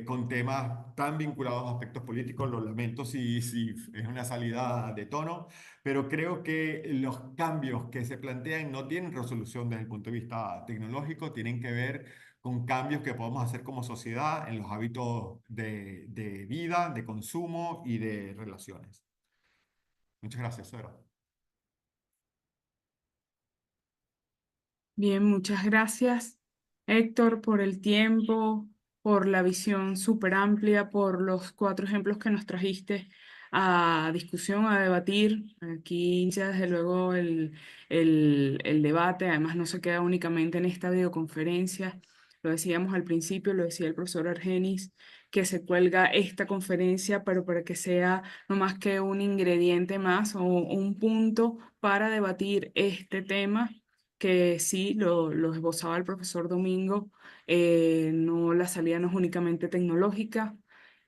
Speaker 2: con temas tan vinculados a aspectos políticos. Lo lamento si es una salida de tono, pero creo que los cambios que se plantean no tienen resolución desde el punto de vista tecnológico, tienen que ver con cambios que podemos hacer como sociedad en los hábitos de vida, de consumo y de relaciones. Muchas gracias, Sara.
Speaker 1: Bien, muchas gracias, Héctor, por el tiempo, por la visión súper amplia, por los cuatro ejemplos que nos trajiste a discusión, a debatir. Aquí inicia desde luego el debate, además no se queda únicamente en esta videoconferencia. Lo decíamos al principio, lo decía el profesor Argenis, que se cuelga esta conferencia, pero para que sea no más que un ingrediente más o un punto para debatir este tema que sí, lo esbozaba el profesor Domingo, no, la salida no es únicamente tecnológica,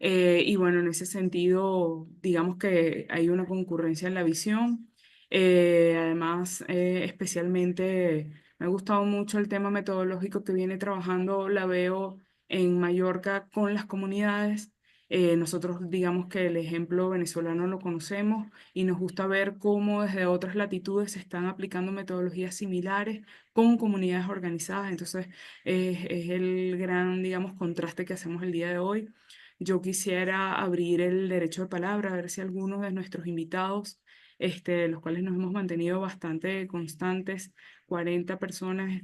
Speaker 1: Y bueno, en ese sentido, digamos que hay una concurrencia en la visión. Además, especialmente me ha gustado mucho el tema metodológico que viene trabajando, la veo en Mallorca con las comunidades. Nosotros digamos que el ejemplo venezolano lo conocemos y nos gusta ver cómo desde otras latitudes se están aplicando metodologías similares con comunidades organizadas. Entonces, es el gran, digamos, contraste que hacemos el día de hoy. Yo quisiera abrir el derecho de palabra, a ver si algunos de nuestros invitados, los cuales nos hemos mantenido bastante constantes, 40 personas,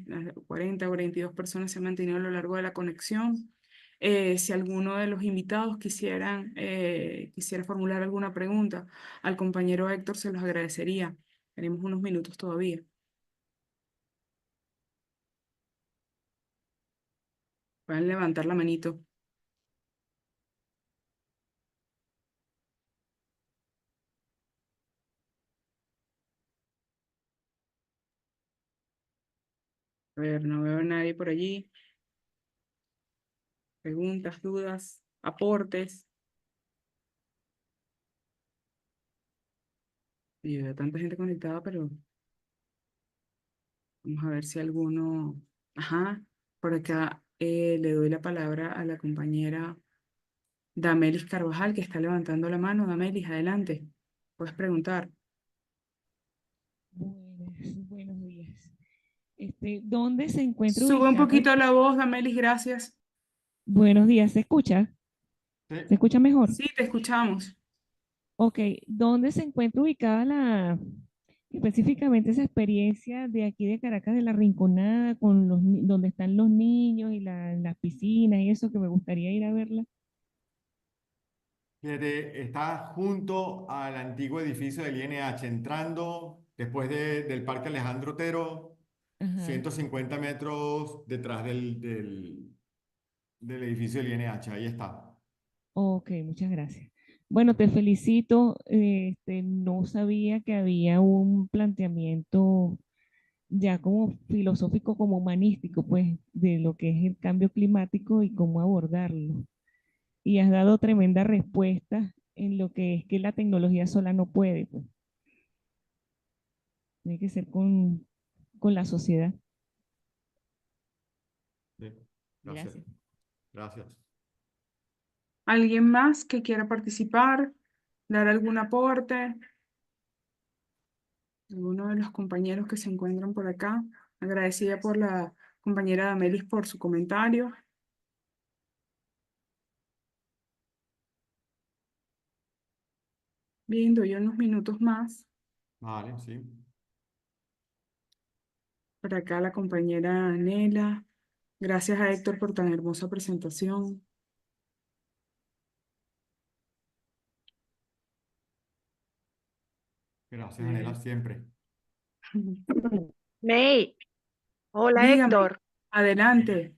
Speaker 1: 40 o 42 personas se han mantenido a lo largo de la conexión. Si alguno de los invitados quisiera formular alguna pregunta al compañero Héctor, se los agradecería. Tenemos unos minutos todavía. Pueden levantar la manito. A ver, no veo a nadie por allí. Preguntas, dudas, aportes. Y veo tanta gente conectada, pero vamos a ver si alguno... Ajá, por acá le doy la palabra a la compañera Damelis Carvajal, que está levantando la mano. Damelis, adelante. Puedes preguntar.
Speaker 3: Buenos días. ¿Dónde se encuentra
Speaker 1: Sube un
Speaker 3: ubicado
Speaker 1: poquito la voz, Damelis, gracias.
Speaker 3: Buenos días, ¿se escucha?
Speaker 2: Sí.
Speaker 3: ¿Se escucha mejor?
Speaker 1: Sí, te escuchamos.
Speaker 3: Ok, ¿dónde se encuentra ubicada específicamente esa experiencia de aquí de Caracas, de la Rinconada, con donde están los niños y las piscinas y eso, que me gustaría ir a verla?
Speaker 2: Fíjate, está junto al antiguo edificio del INH, entrando después del Parque Alejandro Otero,
Speaker 3: Ajá.
Speaker 2: 150 metros detrás del edificio del INH. Ahí está.
Speaker 3: Ok, muchas gracias. Bueno, te felicito. No sabía que había un planteamiento ya como filosófico, como humanístico, pues, de lo que es el cambio climático y cómo abordarlo. Y has dado tremenda respuesta en lo que es que la tecnología sola no puede, pues, tiene que ser con la sociedad.
Speaker 2: Sí. Gracias.
Speaker 3: Gracias.
Speaker 2: Gracias.
Speaker 1: ¿Alguien más que quiera participar? ¿Dar algún aporte? ¿Alguno de los compañeros que se encuentran por acá? Agradecida por la compañera Damelis por su comentario. Bien, doy unos minutos más.
Speaker 2: Vale, sí.
Speaker 1: Por acá la compañera Nela. Gracias a Héctor por tan hermosa presentación.
Speaker 2: Gracias, Anela,
Speaker 1: Eh,
Speaker 2: siempre.
Speaker 4: May, hola
Speaker 1: Dígame,
Speaker 4: Héctor.
Speaker 1: adelante.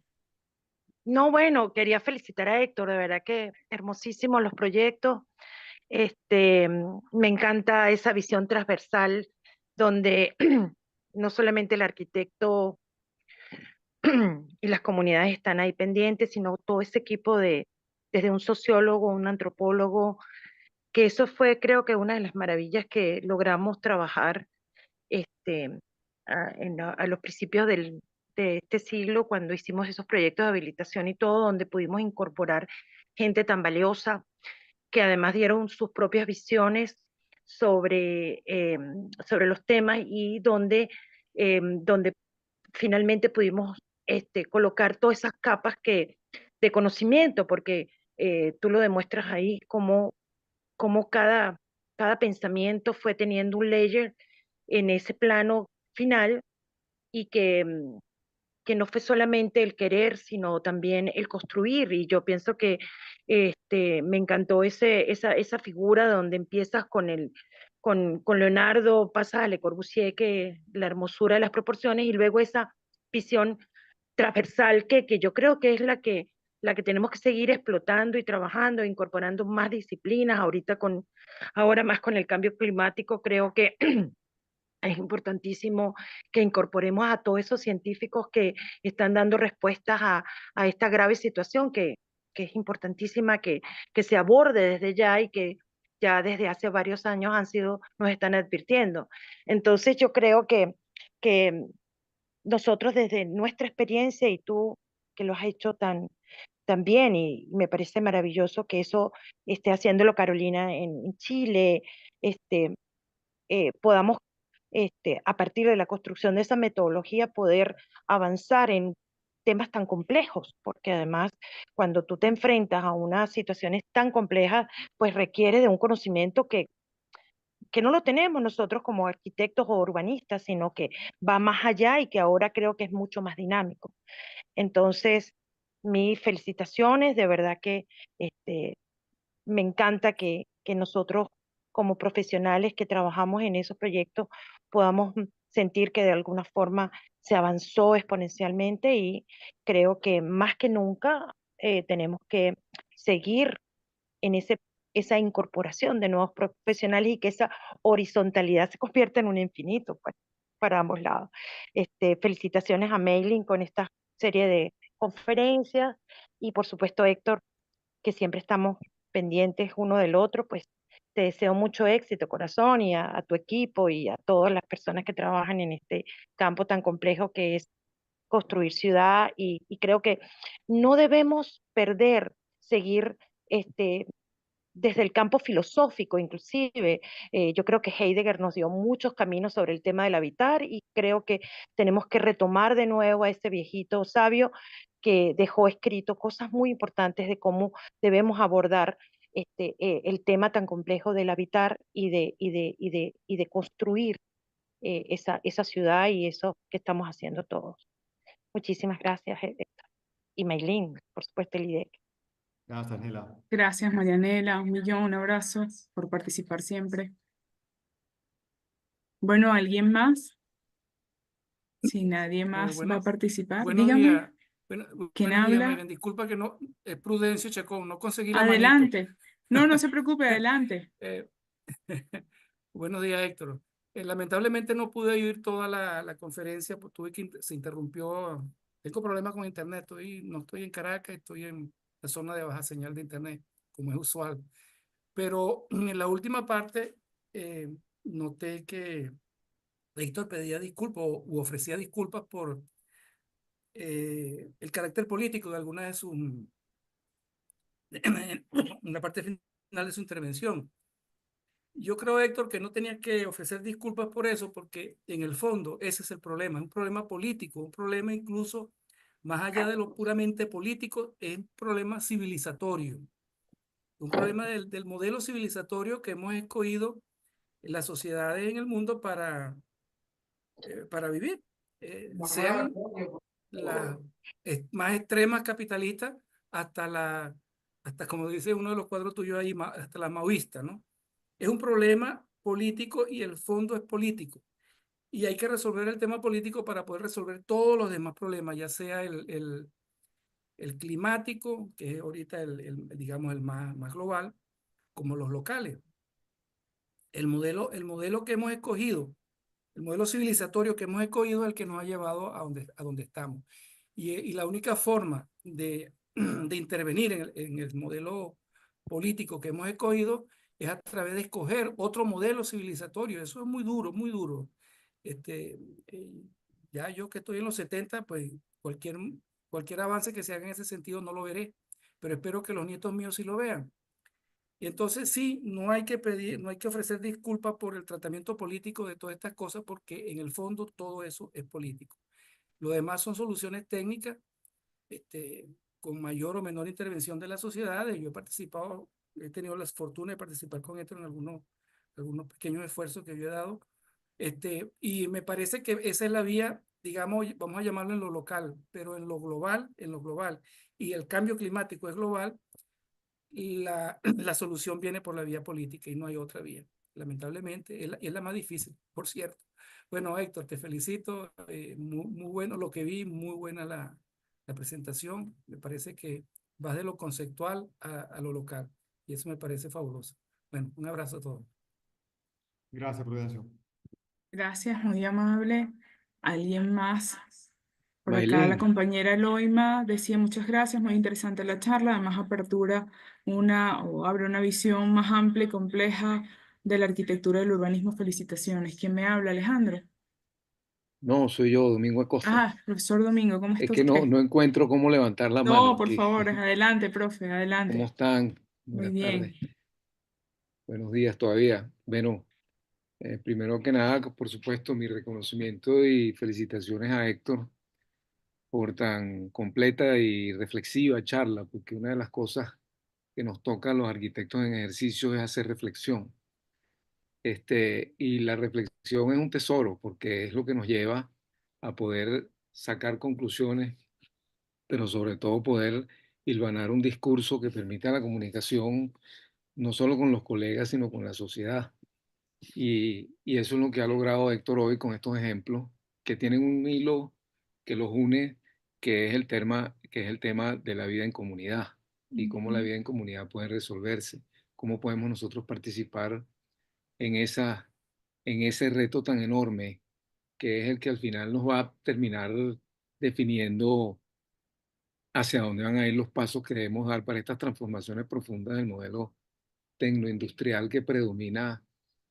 Speaker 4: No, bueno, quería felicitar a Héctor, de verdad que hermosísimos los proyectos. Me encanta esa visión transversal donde no solamente el arquitecto y las comunidades están ahí pendientes, sino todo ese equipo desde un sociólogo, un antropólogo, que eso fue creo que una de las maravillas que logramos trabajar este, a los principios de este siglo, cuando hicimos esos proyectos de habilitación y todo, donde pudimos incorporar gente tan valiosa que además dieron sus propias visiones sobre los temas y donde finalmente pudimos colocar todas esas capas de conocimiento, porque tú lo demuestras ahí como cada pensamiento fue teniendo un layer en ese plano final y que no fue solamente el querer, sino también el construir. Y yo pienso que me encantó esa figura donde empiezas con Leonardo, pasas a Le Corbusier, que la hermosura de las proporciones, y luego esa visión transversal que yo creo que es la que tenemos que seguir explotando y trabajando, incorporando más disciplinas. Ahora más con el cambio climático, creo que es importantísimo que incorporemos a todos esos científicos que están dando respuestas a esta grave situación que es importantísima que se aborde desde ya y que ya desde hace varios años nos están advirtiendo. Entonces yo creo que nosotros desde nuestra experiencia y tú que lo has hecho tan bien y me parece maravilloso que eso esté haciéndolo Carolina en Chile, este, podamos a partir de la construcción de esa metodología poder avanzar en temas tan complejos, porque además cuando tú te enfrentas a unas situaciones tan complejas, pues requiere de un conocimiento que no lo tenemos nosotros como arquitectos o urbanistas, sino que va más allá y que ahora creo que es mucho más dinámico. Entonces, mis felicitaciones, de verdad que me encanta que nosotros como profesionales que trabajamos en esos proyectos podamos sentir que de alguna forma se avanzó exponencialmente y creo que más que nunca tenemos que seguir en esa incorporación de nuevos profesionales y que esa horizontalidad se convierta en un infinito pues, para ambos lados. Felicitaciones a Mailing con esta serie de conferencias y por supuesto Héctor, que siempre estamos pendientes uno del otro, pues te deseo mucho éxito, corazón, y a tu equipo y a todas las personas que trabajan en este campo tan complejo que es construir ciudad y creo que no debemos seguir este, desde el campo filosófico inclusive. Yo creo que Heidegger nos dio muchos caminos sobre el tema del habitar y creo que tenemos que retomar de nuevo a ese viejito sabio que dejó escrito cosas muy importantes de cómo debemos abordar el tema tan complejo del habitar y de construir esa ciudad y eso que estamos haciendo todos. Muchísimas gracias, y Maylin, por supuesto, el IDEC.
Speaker 2: Gracias, Nela.
Speaker 1: Gracias, Marianela. Un millón, un abrazo por participar siempre. Bueno, ¿alguien más? Si nadie más va a
Speaker 5: Buenos,
Speaker 1: participar,
Speaker 5: buenos
Speaker 1: dígame,
Speaker 5: días.
Speaker 1: ¿quién
Speaker 5: Buenos días,
Speaker 1: habla?
Speaker 5: Mayren. Disculpa que no, Prudencio Chacón, no conseguí la manito.
Speaker 1: Adelante. No, no se preocupe, adelante.
Speaker 5: Buenos días, Héctor. Lamentablemente no pude oír toda la conferencia, pues se interrumpió. Tengo problemas con internet, no estoy en Caracas, estoy en la zona de baja señal de internet, como es usual. Pero en la última parte noté que Héctor pedía disculpas u ofrecía disculpas por el carácter político de alguna de sus, en la parte final de su intervención. Yo creo, Héctor, que no tenía que ofrecer disculpas por eso, porque en el fondo ese es el problema, es un problema político, un problema incluso más allá de lo puramente político, es un problema civilizatorio, un problema del modelo civilizatorio que hemos escogido en las sociedades en el mundo para vivir, sean las más extremas capitalistas hasta como dice uno de los cuadros tuyos ahí, hasta la maoísta, ¿no? Es un problema político y el fondo es político. Y hay que resolver el tema político para poder resolver todos los demás problemas, ya sea el climático, que es ahorita digamos, el más global, como los locales. El modelo que hemos escogido, el modelo civilizatorio que hemos escogido es el que nos ha llevado a donde estamos. Y la única forma de intervenir en el modelo político que hemos escogido es a través de escoger otro modelo civilizatorio. Eso es muy duro, muy duro. Eh, ya yo que estoy en los 70, pues cualquier avance que se haga en ese sentido no lo veré, pero espero que los nietos míos sí lo vean. Y entonces sí, no hay que ofrecer disculpas por el tratamiento político de todas estas cosas, porque en el fondo todo eso es político. Lo demás son soluciones técnicas, con mayor o menor intervención de las sociedades. Yo he tenido la fortuna de participar con esto en algunos pequeños esfuerzos que yo he dado. Y me parece que esa es la vía, digamos, vamos a llamarlo en lo local, pero en lo global, y el cambio climático es global, la solución viene por la vía política y no hay otra vía. Lamentablemente, es la más difícil, por cierto. Bueno, Héctor, te felicito. Muy bueno lo que vi, muy buena la presentación. Me parece que vas de lo conceptual a lo local y eso me parece fabuloso. Bueno, un abrazo a todos.
Speaker 2: Gracias, Prudencio.
Speaker 1: Gracias, muy amable. ¿Alguien más? Por acá la
Speaker 6: Maylin,
Speaker 1: compañera Eloima decía muchas gracias, muy interesante la charla, además apertura o abre una visión más amplia y compleja de la arquitectura del urbanismo. Felicitaciones. ¿Quién me habla, Alejandro?
Speaker 6: no, soy yo, Domingo Acosta.
Speaker 1: Ah, profesor Domingo, ¿cómo
Speaker 6: Es
Speaker 1: está
Speaker 6: que no,
Speaker 1: usted?
Speaker 6: no encuentro cómo levantar la mano
Speaker 1: No, por
Speaker 6: aquí.
Speaker 1: favor, adelante, profe,
Speaker 6: ¿Cómo
Speaker 1: adelante.
Speaker 6: están?
Speaker 1: Muy
Speaker 6: Buenas
Speaker 1: bien.
Speaker 6: tardes, buenos días todavía. Bueno, primero que nada, por supuesto, mi reconocimiento y felicitaciones a Héctor por tan completa y reflexiva charla, porque una de las cosas que nos toca a los arquitectos en ejercicio es hacer reflexión. Y la reflexión es un tesoro, porque es lo que nos lleva a poder sacar conclusiones, pero sobre todo poder hilvanar un discurso que permita la comunicación no solo con los colegas, sino con la sociedad. Y eso es lo que ha logrado Héctor hoy con estos ejemplos, que tienen un hilo que los une, que es el tema de la vida en comunidad y cómo la
Speaker 1: Ujú.
Speaker 6: vida en comunidad puede resolverse, cómo podemos nosotros participar en en ese reto tan enorme que es el que al final nos va a terminar definiendo hacia dónde van a ir los pasos que debemos dar para estas transformaciones profundas del modelo tecnoindustrial que predomina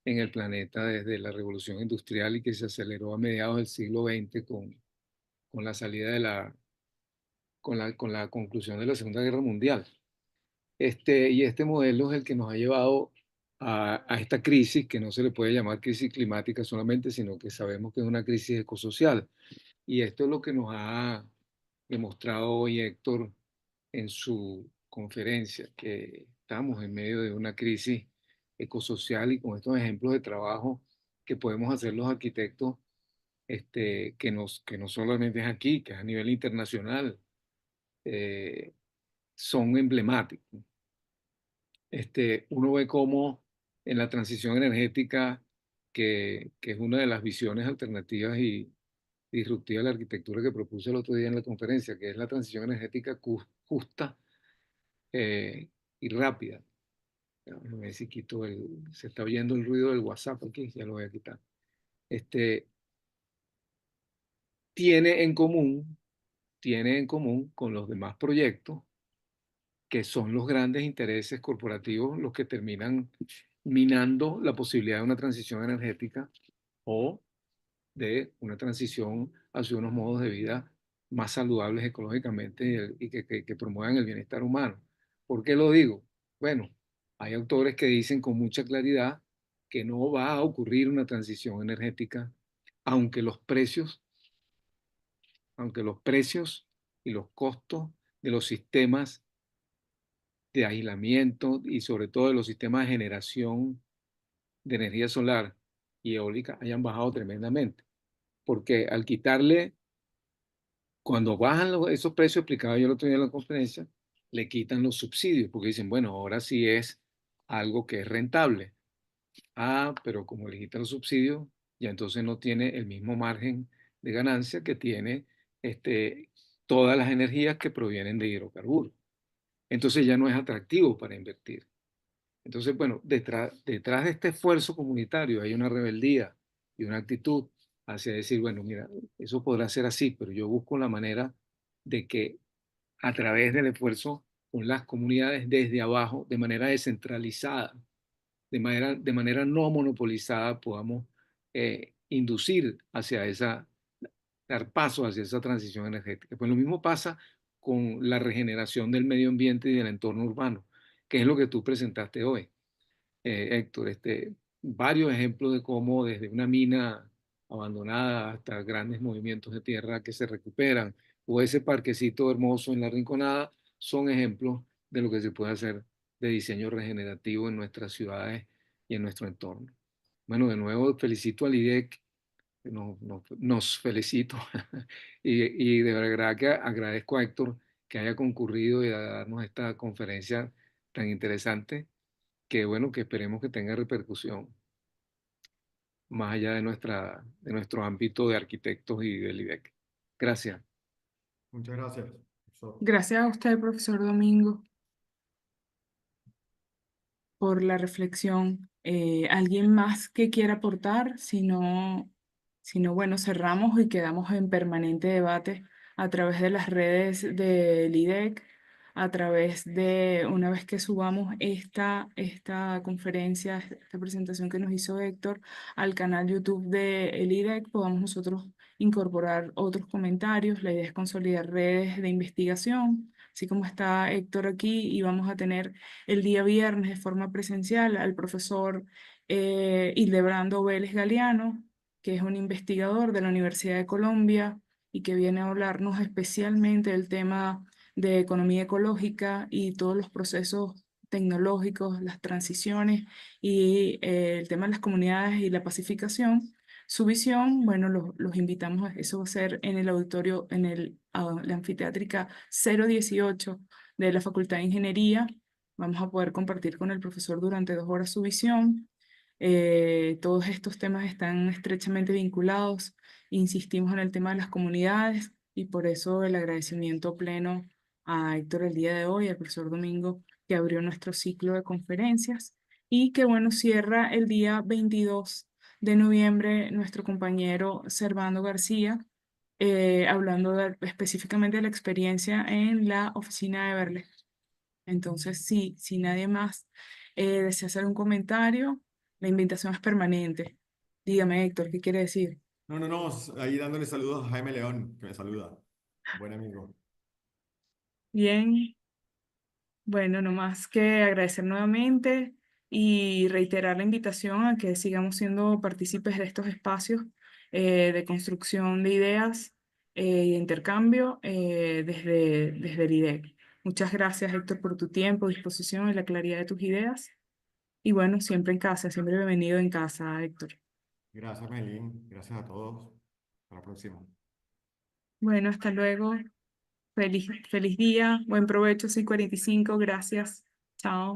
Speaker 6: en el planeta desde la revolución industrial y que se aceleró a mediados del siglo XX con la salida de con la conclusión de la Segunda Guerra Mundial. Y este modelo es el que nos ha llevado a esta crisis, que no se le puede llamar crisis climática solamente, sino que sabemos que es una crisis ecosocial. Y esto es lo que nos ha demostrado hoy Héctor en su conferencia, que estamos en medio de una crisis ecosocial y con estos ejemplos de trabajo que podemos hacer los arquitectos, que no solamente es aquí, que es a nivel internacional, eh, son emblemáticos. Uno ve cómo en la transición energética, que es una de las visiones alternativas y disruptiva de la arquitectura que propuse el otro día en la conferencia, que es la transición energética justa eh, y rápida. A ver si quito se está oyendo el ruido del WhatsApp aquí, ya lo voy a quitar. Este, tiene en común, tiene en común con los demás proyectos, que son los grandes intereses corporativos los que terminan minando la posibilidad de una transición energética o de una transición hacia unos modos de vida más saludables ecológicamente y que promuevan el bienestar humano. ¿Por qué lo digo? Bueno, hay autores que dicen con mucha claridad que no va a ocurrir una transición energética, aunque los precios, aunque los precios y los costos de los sistemas de aislamiento y sobre todo de los sistemas de generación de energía solar y eólica hayan bajado tremendamente. Porque al quitarle, cuando bajan esos precios explicados yo el otro día en la conferencia, le quitan los subsidios, porque dicen, bueno, ahora sí es algo que es rentable. Ah, pero como le quitan los subsidios, ya entonces no tiene el mismo margen de ganancia que tiene todas las energías que provienen de hidrocarburos. Entonces ya no es atractivo para invertir. Entonces, bueno, detrás de este esfuerzo comunitario hay una rebeldía y una actitud hacia decir, bueno, mira, eso podrá ser así, pero yo busco la manera de que a través del esfuerzo con las comunidades desde abajo, de manera descentralizada, de manera no monopolizada, podamos inducir hacia dar paso hacia esa transición energética. Pues lo mismo pasa con la regeneración del medio ambiente y del entorno urbano, que es lo que tú presentaste hoy. Héctor, varios ejemplos de cómo desde una mina abandonada hasta grandes movimientos de tierra que se recuperan, o ese parquecito hermoso en la Rinconada, son ejemplos de lo que se puede hacer de diseño regenerativo en nuestras ciudades y en nuestro entorno. Bueno, de nuevo felicito al IDEC, nos felicito y de verdad que agradezco a Héctor que haya concurrido y a darnos esta conferencia tan interesante que bueno, que esperemos que tenga repercusión más allá de de nuestro ámbito de arquitectos y del IDEC. Gracias.
Speaker 2: Muchas gracias, profesor.
Speaker 1: Gracias a usted, profesor Domingo, por la reflexión. ¿Alguien más que quiera aportar? Si no, bueno, cerramos y quedamos en permanente debate a través de las redes del IDEC, a través de, una vez que subamos esta conferencia, esta presentación que nos hizo Héctor, al canal YouTube del IDEC, podamos nosotros incorporar otros comentarios. La idea es consolidar redes de investigación, así como está Héctor aquí, y vamos a tener el día viernes de forma presencial al profesor Hildebrando Vélez Galeano, que es un investigador de la Universidad de Colombia y que viene a hablarnos especialmente del tema de economía ecológica y todos los procesos tecnológicos, las transiciones y el tema de las comunidades y la pacificación. Su visión, bueno, los invitamos eso va a ser en el auditorio, la anfiteátrica 018 de la Facultad de Ingeniería. Vamos a poder compartir con el profesor durante 2 horas su visión. Todos estos temas están estrechamente vinculados. Insistimos en el tema de las comunidades y por eso el agradecimiento pleno a Héctor el día de hoy, al profesor Domingo, que abrió nuestro ciclo de conferencias y que, bueno, cierra el día 22 de noviembre nuestro compañero Servando García, hablando específicamente de la experiencia en la oficina de Berle. Entonces, sí, si nadie más desea hacer un comentario, la invitación es permanente. Dígame, Héctor, ¿qué quiere decir?
Speaker 2: No, no, no, ahí dándole saludos a Jaime León, que me saluda. Buen amigo.
Speaker 1: Bien, bueno, no más que agradecer nuevamente y reiterar la invitación a que sigamos siendo partícipes de estos espacios de construcción de ideas y de intercambio desde el IDEC. Muchas gracias, Héctor, por tu tiempo, disposición y la claridad de tus ideas. Y bueno, siempre en casa, siempre bienvenido en casa, Héctor.
Speaker 2: Gracias, Melín. Gracias a todos. Hasta la próxima.
Speaker 1: Bueno, hasta luego. Feliz día, buen provecho, 6:45, gracias. Chao.